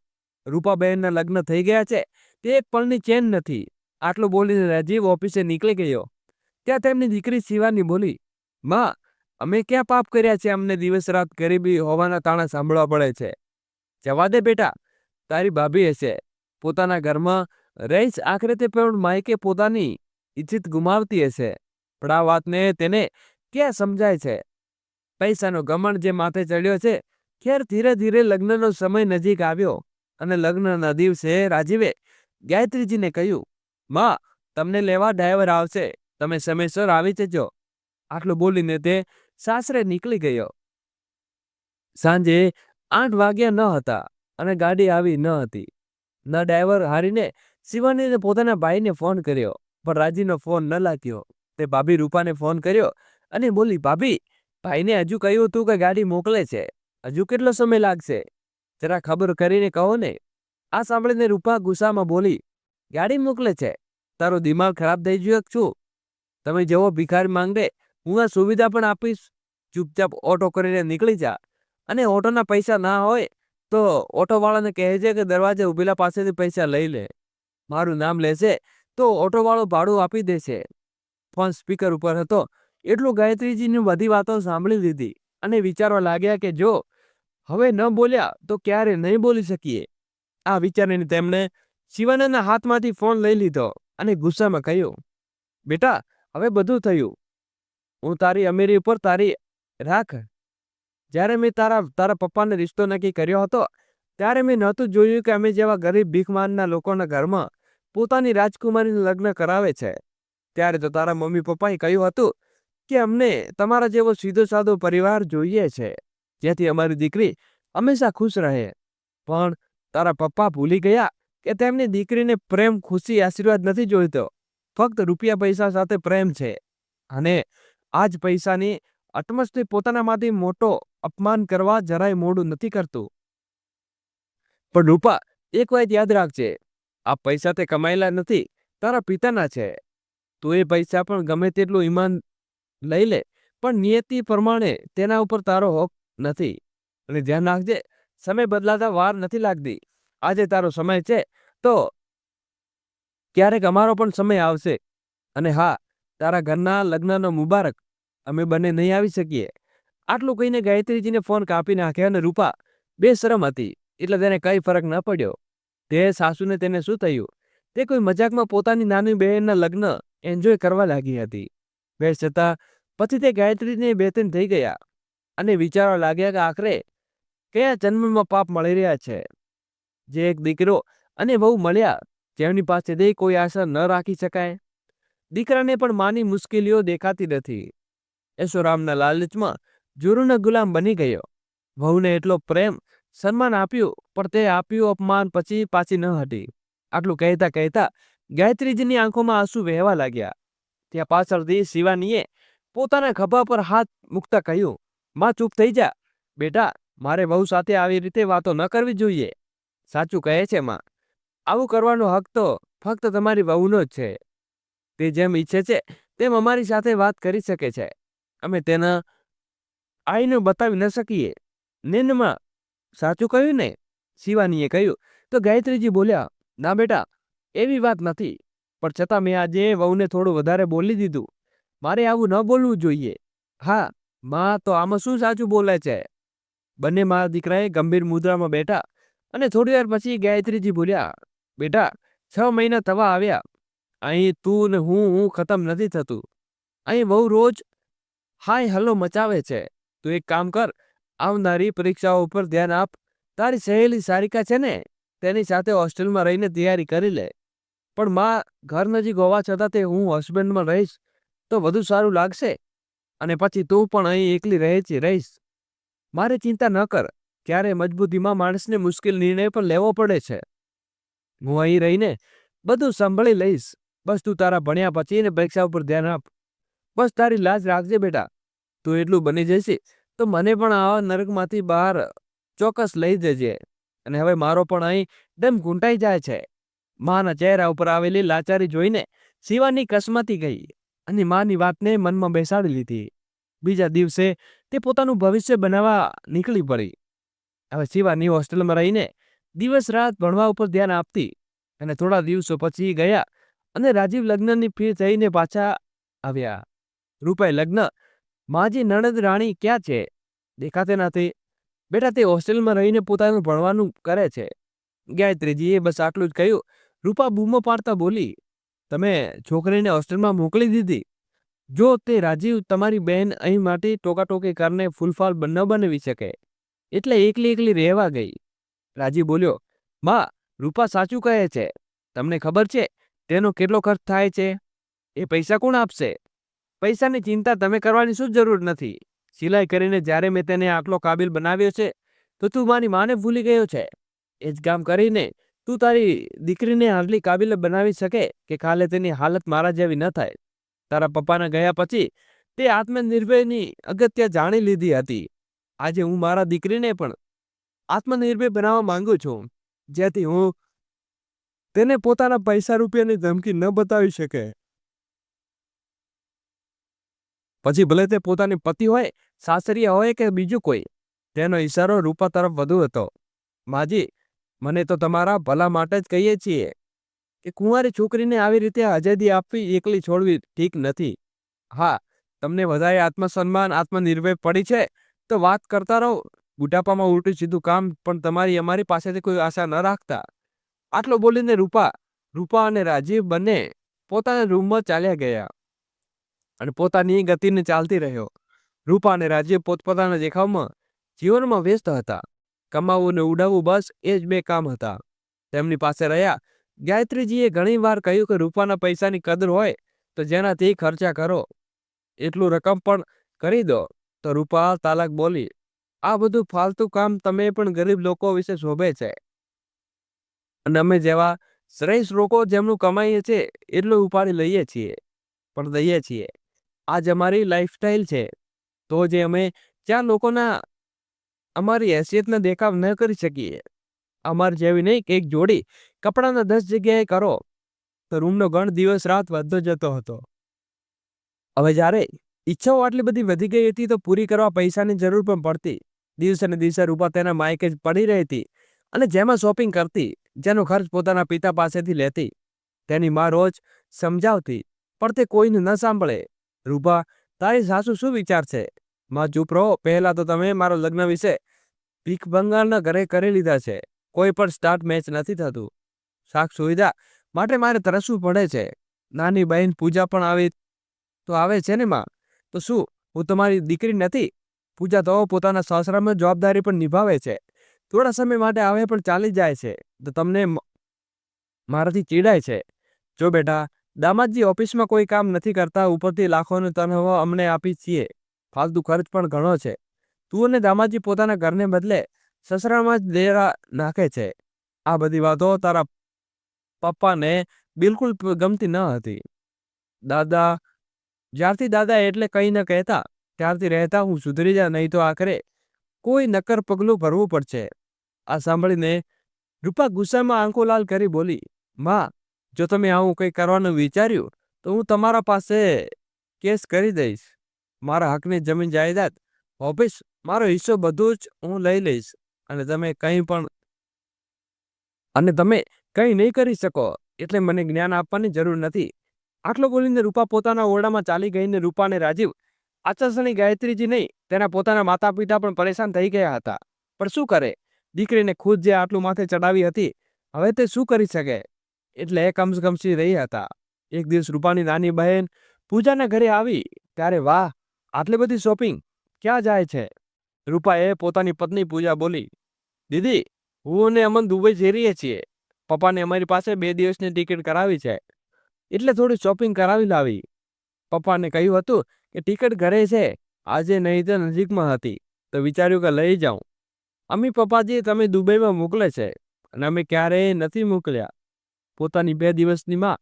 રૂપાબહેનના લગ્ન થઈ ગયા છે, તે એક પળની ચેન નથી. આટલું બોલીને રાજીવ ઓફિસે નીકળી ગયો. ત્યાં તેમની દીકરી શિવાની બોલી, માં, અમે ક્યાં પાપ કર્યા છે? અમને દિવસ રાત ગરીબી હોવાના તાણા સાંભળવા પડે છે. જવા દે બેટા, તારી ભાભી હશે. પોતાના ઘરમાં રહીશ, આખરે તે પણ માયકે પોતાની ઇજ્જત ગુમાવતી હશે. પણ આ વાતને તેને ક્યાં સમજાય છે? પૈસાનો ઘમંડ જે માથે ચડ્યો છે. ખેર, ધીરે ધીરે લગ્નનો સમય નજીક આવ્યો અને લગ્નના દિવસે રાજીવે ગાયત્રીજીને કહ્યું, માં, તમને લેવા ડ્રાઈવર આવશે, તમે સમયસર આવી જજો. આટલું બોલીને તે સાસરે નીકળી ગયો. સાંજે 8 વાગ્યા ન હતા અને ગાડી આવી ન હતી. ન ડ્રાઈવર હારીને શિવાનીને પોતાના ભાઈને ફોન કર્યો, પણ રાજીનો ફોન ન લાગ્યો. તે ભાભી રૂપાને ફોન કર્યો અને બોલી, ભાભી, ભાઈને હજુ કહ્યું હતું કે ગાડી મોકલે છે. હજુ કેટલો સમય લાગશે? જરા ખબર કરીને કહો ને. આ સાંભળીને રૂપા ગુસ્સામાં બોલી, ગાડી મોકલે છે? તારો દિમાગ ખરાબ થઈ ગયો છું? તમે જેવો ભિખારી માંગે, હું આ સુવિધા પણ આપીશ. ચૂપચાપ ઓટો કરીને નીકળી જા. અને ઓટોના પૈસા ના હોય તો ઓટોવાળાને કહેજે કે દરવાજે ઊભેલા પાસેથી પૈસા લઈ લે. મારું નામ લેશે તો ઓટોવાળો ભાડું આપી દેશે. ફોન સ્પીકર ઉપર હતો. એટલું ગાયત્રીજીની બધી વાતો સાંભળી લીધી અને વિચારવા લાગ્યા કે જો હવે ન બોલ્યા તો ક્યારે નહીં બોલી શકીએ. આ વિચારીને તેમણે શિવાનંદના હાથમાંથી ફોન લઈ લીધો અને ગુસ્સામાં કહ્યું, બેટા, હવે બધું થયું. હું તારી અમીરી ઉપર તારી રાખ. જ્યારે મેં તારા પપ્પાને રિશ્તો નક્કી કર્યો હતો ત્યારે મેં નહોતું જોયું કે અમે જેવા ગરીબ ભીખમાનના લોકોના ઘરમાં પોતાની રાજકુમારીનું લગ્ન કરાવે છે. ત્યારે તો તારા મમ્મી પપ્પાએ કહ્યું હતું કે અમને તમારા જેવો સીધો સાદો પરિવાર જોઈએ છે, જેથી અમારી દીકરી હંમેશા ખુશ રહે. પણ તારા પપ્પા ભૂલી ગયા કે તેમની દીકરીને પ્રેમ, ખુશી, આશીર્વાદ નથી જોઈતો, ફક્ત રૂપિયા પૈસા સાથે પ્રેમ છે. અને આજ પૈસાની અટમસ્તી પોતાનામાંથી મોટો અપમાન કરવા જરાય મોડું નથી કરતું. પણ રૂપા, એક વાત યાદ રાખજે, આ પૈસા તે કમાયેલા નથી, તારા પિતાના છે. તું એ પૈસા પણ ગમે તેટલું ઈમાન લઈ લે, પણ નિયતિ પ્રમાણે તેના ઉપર તારો હક નથી. અને ધ્યાન રાખજે, સમય બદલાતા વાર નથી લાગતી. આજે તારો સમય છે તો ક્યારેક અમારો પણ સમય આવશે. અને હા, તારા ઘરના લગ્નનો મુબારક. અમે બંને નહીં આવી શકીએ. આટલું કહીને ગાયત્રીજીને ફોન કાપી નાખ્યો અને રૂપા બેશરમ હતી એટલે તેને કંઈ ફરક ન પડ્યો. તે સાસુને તેને શું થયું, તે કોઈ મજાકમાં પોતાની નાની બહેનના લગ્ન એન્જોય કરવા લાગી હતી. બે છતાં પછી તે ગાયત્રીને બેચેન થઈ ગયા અને વિચારવા લાગ્યા કે આખરે કયા જન્મમાં પાપ મળી રહ્યા છે. જે એક દીકરો અને વહુ મળ્યા જેમની પાસેથી કોઈ આશા ન રાખી શકાય. દીકરાને પણ માની મુશ્કેલીઓ દેખાતી નથી. એશોરામના લાલચમાં જોરુના ગુલામ બની ગયો. વહુને એટલો પ્રેમ, સન્માન આપ્યું, પણ તે આપ્યું અપમાન પછી પાછી ન હટી. આટલું કહેતા કહેતા ગાયત્રીજીની આંખોમાં આંસુ વહેવા લાગ્યા. ત્યાં પાછળથી શિવાનીએ પોતાના ખભા પર હાથ મૂકતા કહ્યું, માં, ચૂપ થઈ જા. બેટા, મારે વહુ સાથે આવી રીતે વાતો ન કરવી જોઈએ. સાચું કહે છે માં, આવું કરવાનો હક તો ફક્ત તમારી વહુનો જ છે. તે જેમ ઈચ્છે છે તેમ અમારી સાથે વાત કરી શકે છે. અમે તેના આઈને બતાવી ન શકીએ. નિન્નમાં સાચું કહ્યું ને? શિવાનીએ કહ્યું. તો ગાયત્રીજી બોલ્યા, ના બેટા, એવી વાત નથી, પણ છતાં મેં આજે વહુને થોડું વધારે બોલી દીધું. મારે આવું ન બોલવું જોઈએ. હા માં, તો આમાં શું સાચું બોલે છે? બંને મારા દીકરાએ ગંભીર મુદ્રામાં બેઠા અને થોડી વાર પછી ગાયત્રીજી બોલ્યા, બેટા, 6 મહિના થવા આવ્યા. અહીં તું ને હું ખતમ નથી થતું. અહીં બહુ રોજ હાય હલ્લો મચાવે છે. તું એક કામ કર, આવનારી પરીક્ષાઓ ઉપર ધ્યાન આપ. તારી સહેલી સારિકા છે ને, તેની સાથે હોસ્ટેલમાં રહીને તૈયારી કરી લે. પણ માં, ઘર નજીક હોવા છતાં તે હું હસબન્ડમાં રહીશ તો વધુ સારું લાગશે. અને પછી તું પણ અહીં એકલી રહીશ. મારે ચિંતા ન કર. ક્યારે મજબૂતીમાં માણસને મુશ્કેલ નિર્ણય પણ લેવો પડે છે. હું અહીં રહીને બધું સંભાળી લઈશ. બસ તું તારા ભણ્યા પછી ને પરીક્ષા ઉપર ધ્યાન આપ. બસ તારી લાજ રાખજે બેટા. તું એટલું બની જશે તો મને પણ આવા નરકમાંથી બહાર ચોક્કસ લઈ જજે. અને હવે મારો પણ અહીં દમ ઘૂંટાઈ જાય છે. માના ચહેરા ઉપર આવેલી લાચારી જોઈને શિવાની કસમાતી ગઈ અને માની વાતને મનમાં બેસાડી લીધી. બીજા દિવસે તે પોતાનું ભવિષ્ય બનાવવા નીકળી પડી. હવે શિવાની હોસ્ટેલમાં રહીને દિવસ રાત ભણવા ઉપર ધ્યાન આપતી. અને થોડા દિવસો પછી ગયા અને રાજીવ લગ્નની ફી થઈને પાછા આવ્યા. રૂપાએ લગ્ન, માજી નણંદ રાણી ક્યાં છે? દેખાતે નથી. બેટા, તે હોસ્ટેલમાં રહીને પોતાનું ભણવાનું કરે છે. ગાયત્રીજીએ બસ આટલું જ કહ્યું. રૂપા બૂમો પાડતા બોલી, તમે છોકરીને હોસ્ટેલમાં મોકલી દીધી? જો તે રાજીવ તમારી બહેન અહીં માટે ટોકાટોકી કરને ફૂલફાલ ન બનાવી શકે એટલે એકલી રહેવા ગઈ. રાજીવ બોલ્યો, માં, રૂપા સાચું કહે છે. તમને ખબર છે તેનો કેટલો ખર્ચ થાય છે? એ પૈસા કોણ આપશે? પૈસાની ચિંતા તમે કરવાની શું જરૂર નથી. સિલાઈ કરીને જ્યારે મેં તેને આટલો કાબિલ બનાવ્યો છે તો તું મારી માને ભૂલી ગયો છે. એ જ કામ કરીને તું તારી દીકરીને આટલી કાબિલ બનાવી શકે કે કાલે તેની હાલત મારા જેવી ન થાય. તારા પપ્પાના ગયા પછી તે આત્મનિર્ભરની અગત્ય જાણી લીધી હતી. આજે હું મારા દીકરીને પણ આત્મનિર્ભર બનાવવા માંગુ છું, જેથી હું તેને પોતાના પૈસા રૂપિયાની ધમકી ન બતાવી શકે. પછી ભલે તે પોતાની પતિ હોય, સાસરિયા હોય કે બીજું કોઈ. તેનો ઈશારો રૂપા તરફ વધુ હતો. માજી, મને તો તમારા ભલા માટે જ કહીએ છીએ કે કુંવારી છોકરીને આવી રીતે આઝાદી આપવી, એકલી છોડવી ઠીક નથી. હા, તમને વધારે આત્મસન્માન, આત્મનિર્ભર પડી છે તો વાત કરતા રહો. બુઢાપામાં ઉલટું સીધું કામ પણ તમારી અમારી પાસેથી કોઈ આશા ન રાખતા. આટલો બોલીને રૂપા અને રાજીવ બંને પોતાના રૂમમાં ચાલ્યા ગયા અને પોતાની ગતિને ચાલતી રહ્યો. રૂપા અને રાજીવ પોતપોતાના દેખાવમાં જીવનમાં વ્યસ્ત હતા. કમાવવું ને ઉડાવવું, બસ એ જ બે કામ હતા તેમની પાસે રહ્યા. ગાયત્રીજીએ ઘણી વાર કહ્યું કે રૂપાના પૈસાની કદર હોય તો જેનાથી ખર્ચા કરો, એટલું રકમ પણ કરી દો. તો રૂપા તાલાક બોલી, આ બધું ફાલતુ કામ તમે પણ ગરીબ લોકો વિશે શોભે છે, અને અમે જેવા શ્રેષ્ઠ લોકો જેમનું કમાઈએ છીએ એટલું ઉપાડી લઈએ છીએ પણ દઈએ છીએ. આ જ અમારી લાઈફસ્ટાઈલ છે. તો જે અમે ચાર લોકોના અમારી હેસિયતનો દેખાવ ન કરી શકીએ. અમારી જેવી નહીં કે એક જોડી કપડાના 10 જગ્યાએ કરો તો રૂમનો ગણ દિવસ રાત વધતો જતો હતો. હવે જ્યારે ઈચ્છાઓ આટલી બધી વધી ગઈ હતી તો પૂરી કરવા પૈસાની જરૂર પણ પડતી. દિવસે ને દિવસે રૂપા તેના માયકે જ પડી રહેતી અને જેમાં શોપિંગ કરતી, જેનો ખર્ચ પોતાના પિતા પાસેથી લેતી. તેની માં રોજ સમજાવતી પણ તે કોઈને ન સાંભળે. રૂપા, તારી સાસુ શું વિચારશે? માં ચૂપ રહો. પહેલા તો તમે મારા લગ્ન વિશે ભીખ બંગાળના ઘરે કરી લીધા છે. કોઈ પણ સ્ટાર્ટ મેચ નથી થતું. શાક સુવિધા માટે મારે તરસવું પડે છે. નાની બહેન પૂજા પણ આવે છે ને માં. તો શું હું તમારી દીકરી નથી? પૂજા તો પોતાના સાસરામાં જવાબદારી પણ નિભાવે છે. થોડા સમય માટે આવે પણ ચાલી જાય છે તો તમને મારાથી ચીડાય છે. જો બેટા, દામાદજી ઓફિસમાં કોઈ કામ નથી કરતા, ઉપરથી લાખોની તનખા અમને આપી છીએ. ફાલતુ ખર્ચ પણ ઘણો છે. તું અને દામાદજી પોતાના ઘરને બદલે સસરામાં જ ડેરા નાખે છે. આ બધી વાતો તારા પપ્પાને બિલકુલ ગમતી ન હતી. જ્યારથી દાદા એટલે કંઈ ન કહેતા ત્યારથી રહેતા હું સુધરી જા, નહીં તો આખરે કોઈ નક્કર પગલું ભરવું પડશે. આ સાંભળીને રૂપા ગુસ્સામાં આંખો લાલ કરી બોલી, માં, જો તમે આવું કંઈ કરવાનું વિચાર્યું તો હું તમારા પાસે કેસ કરી દઈશ. મારા હકની જમીન જાયદાદ, ઓફિસ, મારો હિસ્સો બધું જ હું લઈ લઈશ અને તમે કંઈ નહીં કરી શકો એટલે મને જ્ઞાન આપવાની જરૂર નથી. આટલો બોલીને રૂપા પોતાના ઓરડામાં ચાલી ગઈને રૂપા અને રાજીવ આચાર્યની ગાયત્રીજી નહીં, તેના પોતાના માતા પિતા પણ પરેશાન થઈ ગયા હતા. પણ શું કરે? દીકરીને ખુદ જે આટલું માથે ચડાવી હતી, હવે તે શું કરી શકે? એટલે કમસી રહી હતા. એક દિવસ રૂપાની નાની બહેન પૂજાના ઘરે આવી ત્યારે, વાહ, આટલી બધી શોપિંગ ક્યાં જાય છે? રૂપાએ પોતાની પત્ની પૂજા બોલી, દીદી, હું અને અમન દુબઈ જઈ રહીએ છીએ. પપ્પાને અમારી પાસે 2 દિવસની ટિકિટ કરાવી છે એટલે થોડી શોપિંગ કરાવી લાવી. પપ્પાને કહ્યું હતું કે ટિકિટ ઘરે છે, આજે નહીં તો નજીકમાં હતી, તો વિચાર્યું કે લઈ જાઉં. અમ્મી પપ્પાજી તમે દુબઈમાં મોકલે છે અને અમે ક્યારેય નથી મોકલ્યા. પોતાની 2 દિવસની માં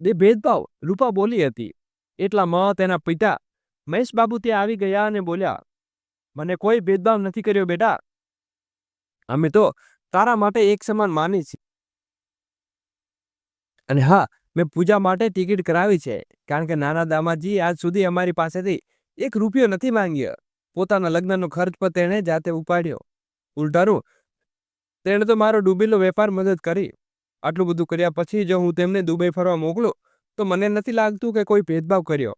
ભેદભાવ રૂપા બોલી હતી. એટલામાં તેના પિતા મહેશબાબુ ત્યાં આવી ગયા અને બોલ્યા, મને કોઈ ભેદભાવ નથી કર્યો બેટા, અમે તો તારા માટે એક સમાન માની છીએ. અને હા, મેં પૂજા માટે ટિકિટ કરાવી છે કારણ કે નાના દામાજી આજ સુધી અમારી પાસેથી 1 રૂપિયો નથી માંગ્યો. પોતાના લગ્નનો ખર્ચ પણ તેણે જાતે ઉપાડ્યો. ઉલટાનું તેણે તો મારો ડૂબેલો વેપાર મદદ કરી. આટલું બધું કર્યા પછી જો હું તેમને દુબઈ ફરવા મોકલું તો મને નથી લાગતું કે કોઈ ભેદભાવ કર્યો.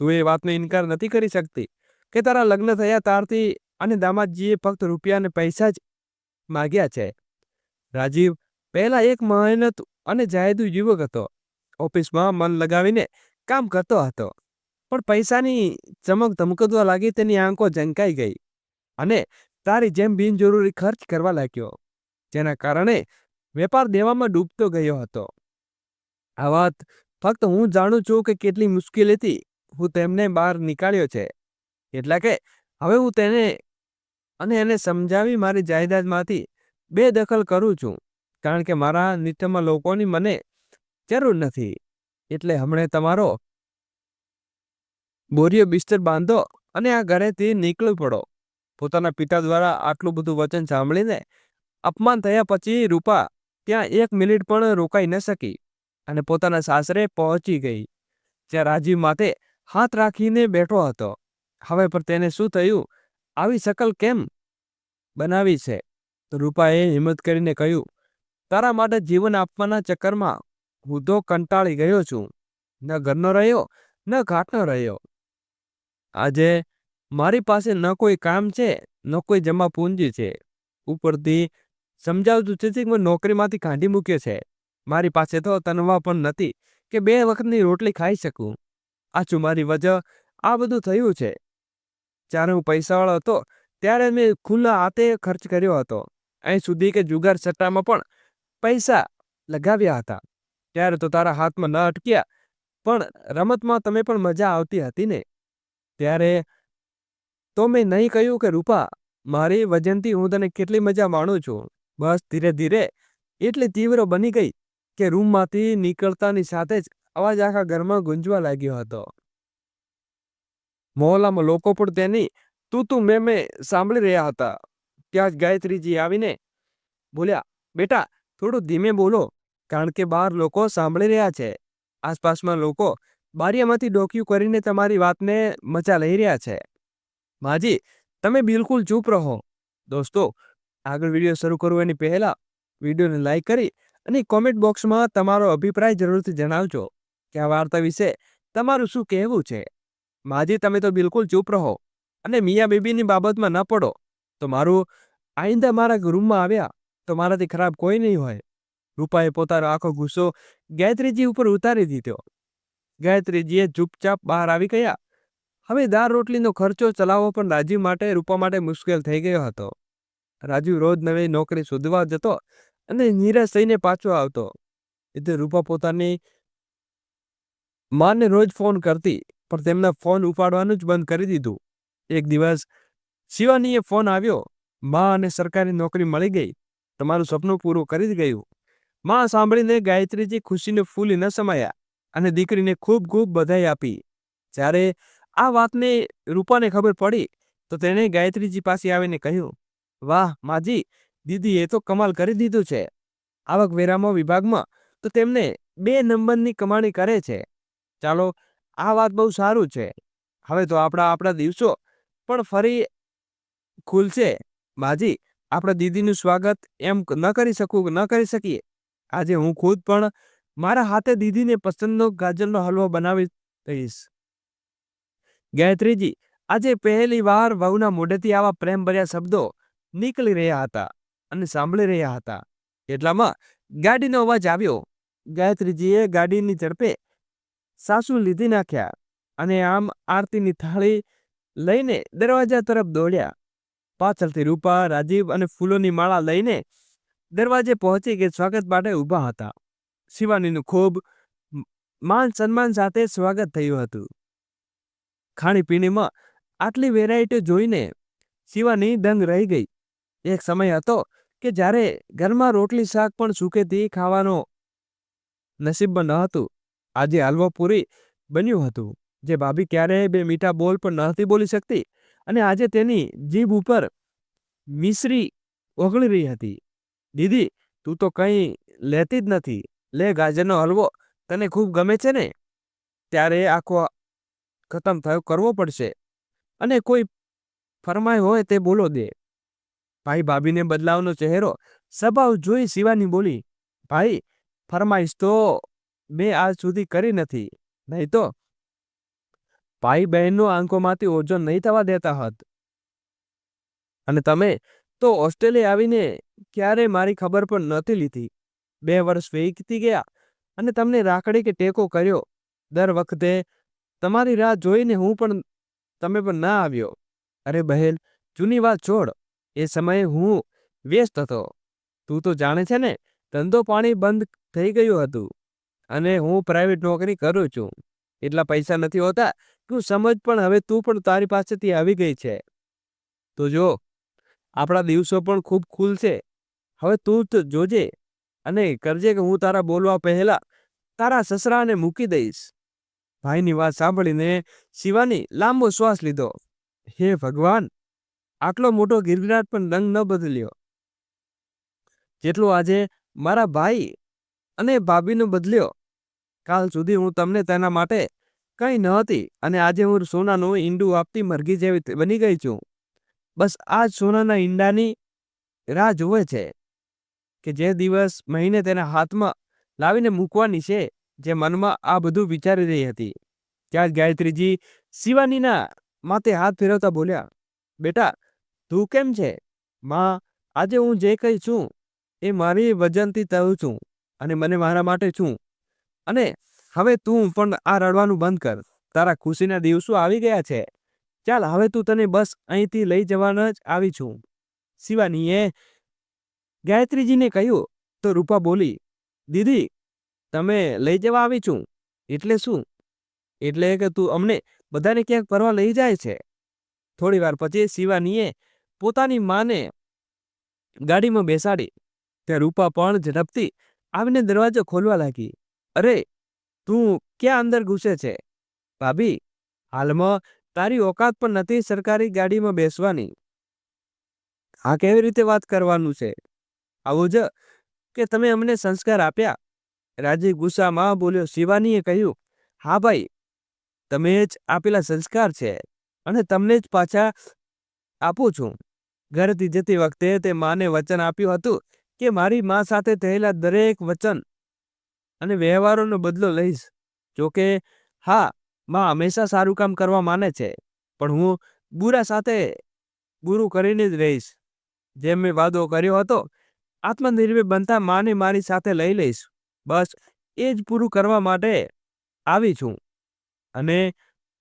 તું એ વાતનો ઇનકાર નથી કરી શકતી કે તારા લગ્ન થયા ત્યારથી અને દામાદજીએ ફક્ત રૂપિયા અને પૈસા જ માગ્યા છે. રાજીવ પહેલા એક મહેનત અને જાહેદુ યુવક હતો. ઓફિસમાં મન લગાવીને કામ કરતો હતો, પણ પૈસાની ચમક ધમકવા લાગી તેની આંખો ઝંકાઈ ગઈ અને તારી જેમ બિનજરૂરી ખર્ચ કરવા લાગ્યો, જેના કારણે વેપાર દેવામાં ડૂબતો ગયો હતો. આ વાત ફક્ત હું જાણું છું કે કેટલી મુશ્કેલીથી હું તેમને બહાર નીકાળ્યો છે. એટલે કે હવે હું એને સમજાવી મારી જાયદાદમાંથી બેદખલ કરું છું કારણ કે મારા નિત્યમાં લોકોની મને જરૂર નથી. એટલે હમણે તમારો બોરિયો બિસ્તર બાંધો અને આ ઘરેથી નીકળી પડો. પોતાના પિતા દ્વારા આટલું બધું વચન સાંભળીને અપમાન થયા પછી રૂપા ત્યાં 1 મિનિટ પણ રોકાઈ ન શકી અને પોતાના સાસરે પહોંચી ગઈ, જ્યાં રાજીવ માથે હાથ રાખીને બેઠો હતો. હવે પણ તેને શું થયું? આવી શકલ કેમ બનાવી છે? તો રૂપાએ હિંમત કરીને કહ્યું, તારા માટે જીવન આપવાના ચક્કરમાં હું તો કંટાળી ગયો છું. ન ઘરનો રહ્યો ન ઘાટનો રહ્યો. આજે મારી પાસે ન કોઈ કામ છે ન કોઈ જમા પૂંજી છે. ઉપરથી સમજાવતું છે કે મેં નોકરીમાંથી કાઢી મૂક્યો છે. મારી પાસે તો તનવા પણ નથી કે 2 વખતની રોટલી ખાઈ શકું. આછું મારી વજહ આ બધું થયું છે. જ્યારે હું પૈસાવાળો હતો ત્યારે મેં ખુલ્લા હાથે ખર્ચ કર્યો હતો. અહીં સુધી કે જુગાર સટ્ટામાં પણ પૈસા લગાવ્યા હતા. ત્યારે તો તારા હાથમાં ન અટક્યા, પણ રમતમાં તમે પણ મજા આવતી હતી ને. ત્યારે તો મેં નહીં કહ્યું કે રૂપા, મારી વજનથી હું તને કેટલી મજા માણું છું. બસ ધીરે ધીરે એટલી તીવ્ર બની ગઈ કે રૂમમાંથી નીકળતાની સાથે જ અવાજ આખા ઘરમાં ગુંજવા લાગ્યો હતો. મોહલ્લામાં લોકો પણ તેની તું મેં સાંભળી રહ્યા હતા. ત્યાં જ ગાયત્રીજી આવીને બોલ્યા, બેટા થોડું ધીમે બોલો, કારણ કે બહાર લોકો સાંભળી રહ્યા છે. આસપાસમાં લોકો બારીમાંથી ડોકિયું કરીને તમારી વાતને મજા લઈ રહ્યા છે. માજી, તમે બિલકુલ ચૂપ રહો. દોસ્તો, આગળ વિડીયો શરૂ કરવું એની પહેલા વિડીયોને લાઈક કરી અને કોમેન્ટ બોક્સમાં તમારો અભિપ્રાય જરૂરથી જણાવજો કે આ વાર્તા વિશે તમારું શું કહેવું છે. માજી, તમે તો બિલકુલ ચૂપ રહો અને મિયા બીબીની બાબતમાં ન પડો તો મારું આઈંદા મારા રૂમમાં આવ્યા તો મારાથી ખરાબ કોઈ નહીં હોય. રૂપાએ પોતાનો આખો ગુસ્સો ગાયત્રીજી ઉપર ઉતારી દીધો. ગાયત્રીજીએ ચૂપચાપ બહાર આવી ગયા. હવે દાળ રોટલીનો ખર્ચો ચલાવવો પણ રાજીવ માટે રૂપા માટે મુશ્કેલ થઈ ગયો હતો. રાજીવ રોજ નવી નોકરી શોધવા જતો અને નિરાશ થઈને પાછો આવતો. એટલે રૂપા પોતાની માને રોજ ફોન કરતી, પણ તેમના ફોન ઉપાડવાનું જ બંધ કરી દીધું. એક દિવસ શિવાનીએ ફોન આવ્યો. માં, અને સરકારી નોકરી મળી ગઈ. તમારું સપનું પૂરું કરી ગયું. માં સાંભળીને ગાયત્રીજી ખુશીને ફૂલી ન સમાયા અને દીકરીને ખૂબ ખૂબ બધાઈ આપી. જ્યારે આ વાતને રૂપાને ખબર પડી તો તેણે ગાયત્રીજી પાસે આવીને કહ્યું, વાહ માજી, દીદીએ તો કમાલ કરી દીધું છે. આવકવેરામાં વિભાગમાં તો તેમને 2 નંબરની કમાણી કરે છે. ચાલો, આ વાત બહુ સારું છે. હવે તો આપણા દિવસો પણ ફરી ખુલશે. માજી, આપણા દીદીનું સ્વાગત એમ ન કરી શકીએ. આજે હું ખુદ પણ મારા હાથે દીદીને પસંદનો ગાજરનો હલવો બનાવી દઈશ. ગાયત્રીજી આજે પહેલી વાર વહુના મોઢેથી આવા પ્રેમભર્યા શબ્દો નીકળી રહ્યા હતા અને સાંભળી રહ્યા હતા. એટલામાં ગાડીનો અવાજ આવ્યો. ગાયત્રીજીએ ગાડીની ઝડપે સાસુ લીધી નાખ્યા અને આમ આરતીની થાળી લઈને દરવાજા તરફ દોડ્યા. પાછળથી રૂપા, રાજીવ અને ફૂલોની માળા લઈને દરવાજે પહોંચી કે સ્વાગત માટે ઊભા હતા. શિવાનીનું ખૂબ માન સન્માન સાથે સ્વાગત થયું હતું. ખાણીપીણીમાં આટલી વેરાયટી જોઈને શિવાની દંગ રહી ગઈ. એક સમય હતો કે જ્યારે ઘરમાં રોટલી શાક પણ સુખેથી ખાવાનો નસીબમાં ન હતું. આજે હલવો પૂરી બન્યું હતું, જે ભાભી ક્યારેય 2 મીઠા બોલ પણ નહોતી બોલી શકતી, અને આજે તેની જીભ ઉપર મિશ્રી ઓગળી રહી હતી. દીદી, તું તો કંઈ લેતી જ નથી. લે, ગાજરનો હલવો તને ખૂબ ગમે છે ને? ત્યારે આખો ખતમ કરવો પડશે, અને કોઈ ફરમાય હોય તે બોલો દે. ભાઈ ભાભીને બદલાવનો ચહેરો સ્વભાવ જોઈ શિવાની બોલી, ભાઈ, ફરમાઈશ તો મેં આજ સુધી કરી નથી, નહીં તો ભાઈ બહેનનો આંખોમાંથી ઓઝો નહીં થવા દેતા હોત. અને તમે તો ઓસ્ટ્રેલિયા આવીને ક્યારે મારી ખબર પણ નથી લીધી. 2 વર્ષ વીતી ગયા અને તમને રાખડી કે ટેકો કર્યો. દર વખતે તમારી રાહ જોઈને તમે પણ ના આવ્યો. અરે બહેન, જૂની વાત છોડ. એ સમયે હું વ્યસ્ત હતો. તું તો જાણે છે ને, ધંધો પાણી બંધ થઈ ગયું હતું અને હું પ્રાઇવેટ નોકરી કરું છું. એટલા પૈસા નથી હોતા. તું સમજ, પણ હવે તું પણ તારી પાસેથી આવી ગઈ છે તો જો, આપણા દિવસો પણ ખૂબ ખુલશે. હવે તું જ જોજે અને કરજે કે હું તારા બોલવા પહેલા તારા સસરાને મૂકી દઈશ. ભાઈની વાત સાંભળીને શિવાની લાંબો શ્વાસ લીધો. હે ભગવાન, આટલો મોટો ગિરનાર પણ રંગ ન બદલ્યો જેટલો આજે મારા ભાઈ અને ભાભીનો બદલ્યો. કાલ સુધી હું તમને તેના માટે કંઈ ન હતી, અને આજે હું સોનાનું ઈંડું આપતી મરઘી જેવી બની ગઈ છું. બસ આ જ સોનાના ઈંડાની રાહ જુએ છે કે જે દિવસ મહિને તેના હાથમાં લાવીને મૂકવાની છે. જે મનમાં આ બધું વિચારી રહી હતી, ત્યાં જ ગાયત્રીજી શિવાનીના માથે હાથ ફેરવતા બોલ્યા, બેટા તું કેમ છે? માં, આજે હું જે કહી છું એ મારી વજનથી કહું છું અને મને મારા માટે છું. અને હવે તું પણ આ રડવાનું બંધ કર. તારા ખુશીના દિવસો આવી ગયા છે. ચાલ હવે તું તને બસ અહીંથી લઈ જવાના જ આવી છું. શિવાનીએ ગાયત્રીજીને કહ્યું તો રૂપા બોલી, દીદી તમે લઈ જવા આવી છું એટલે શું? એટલે કે તું અમને બધાને ક્યાંક ફરવા લઈ જાય છે. થોડી વાર પછી શિવાનીએ પોતાની માને ગાડીમાં બેસાડી. ત્યાં રૂપા પણ ઝડપથી આવીને દરવાજો ખોલવા લાગી. અરે તું ક્યાં અંદર ઘૂસે છે? ભાભી હાલમાં તારી ઓકાત પણ નથી સરકારી ગાડીમાં બેસવાની. આ કેવી રીતે વાત કરવાનું છે? આવું જ કે તમે અમને સંસ્કાર આપ્યા. રાજીવ ગુસ્સામાં બોલ્યો. શિવાનીએ કહ્યું, હા ભાઈ, તમે જ આપેલા સંસ્કાર છે અને તમને જ પાછા આપું છું. ઘરેથી જતી વખતે તે માને વચન આપ્યું હતું કે મારી મા સાથે થયેલા દરેક વચન અને વ્યવહારોનો બદલો લઈશ. જોકે હા, મા હંમેશા સારું કામ કરવા માને છે, પણ હું બુરા સાથે બુરું કરીને જ રહીશ. જેમ મેં વાદો કર્યો હતો, આત્મનિર્ભર બનતા માને મારી સાથે લઈ લઈશ. બસ એ જ પૂરું કરવા માટે આવી છું. અને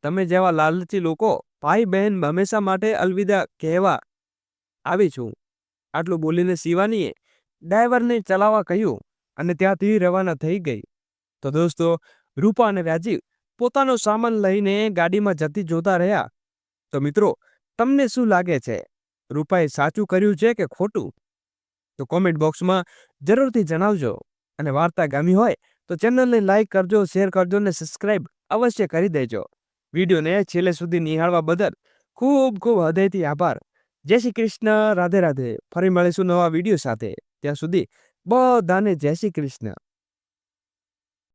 તમે જેવા લાલચી લોકો ભાઈ બહેન હંમેશા માટે અલવિદા કહેવા આવી છું. આટલું બોલીને શિવાનીએ ડ્રાઈવરને ચલાવવા કહ્યું અને ત્યાંથી રવાના થઈ ગઈ. તો દોસ્તો, રૂપા અને રાજીવ પોતાનો સામાન લઈને ગાડીમાં જતી જોતા રહ્યા. તો મિત્રો, તમને શું લાગે છે? રૂપાએ સાચું કર્યું છે કે ખોટું? તો કોમેન્ટ બોક્સમાં જરૂરથી જણાવજો. અને વાર્તા ગમી હોય તો ચેનલને લાઈક કરજો, શેર કરજો અને સબસ્ક્રાઈબ અવશ્ય કરી દેજો. વિડીયોને છેલ્લે સુધી નિહાળવા બદલ ખૂબ ખૂબ હૃદયથી આભાર. જય શ્રી કૃષ્ણ. રાધે રાધે. ફરી મળીશું નવા વિડીયો સાથે. ત્યાં સુધી બધાને જય શ્રી કૃષ્ણ.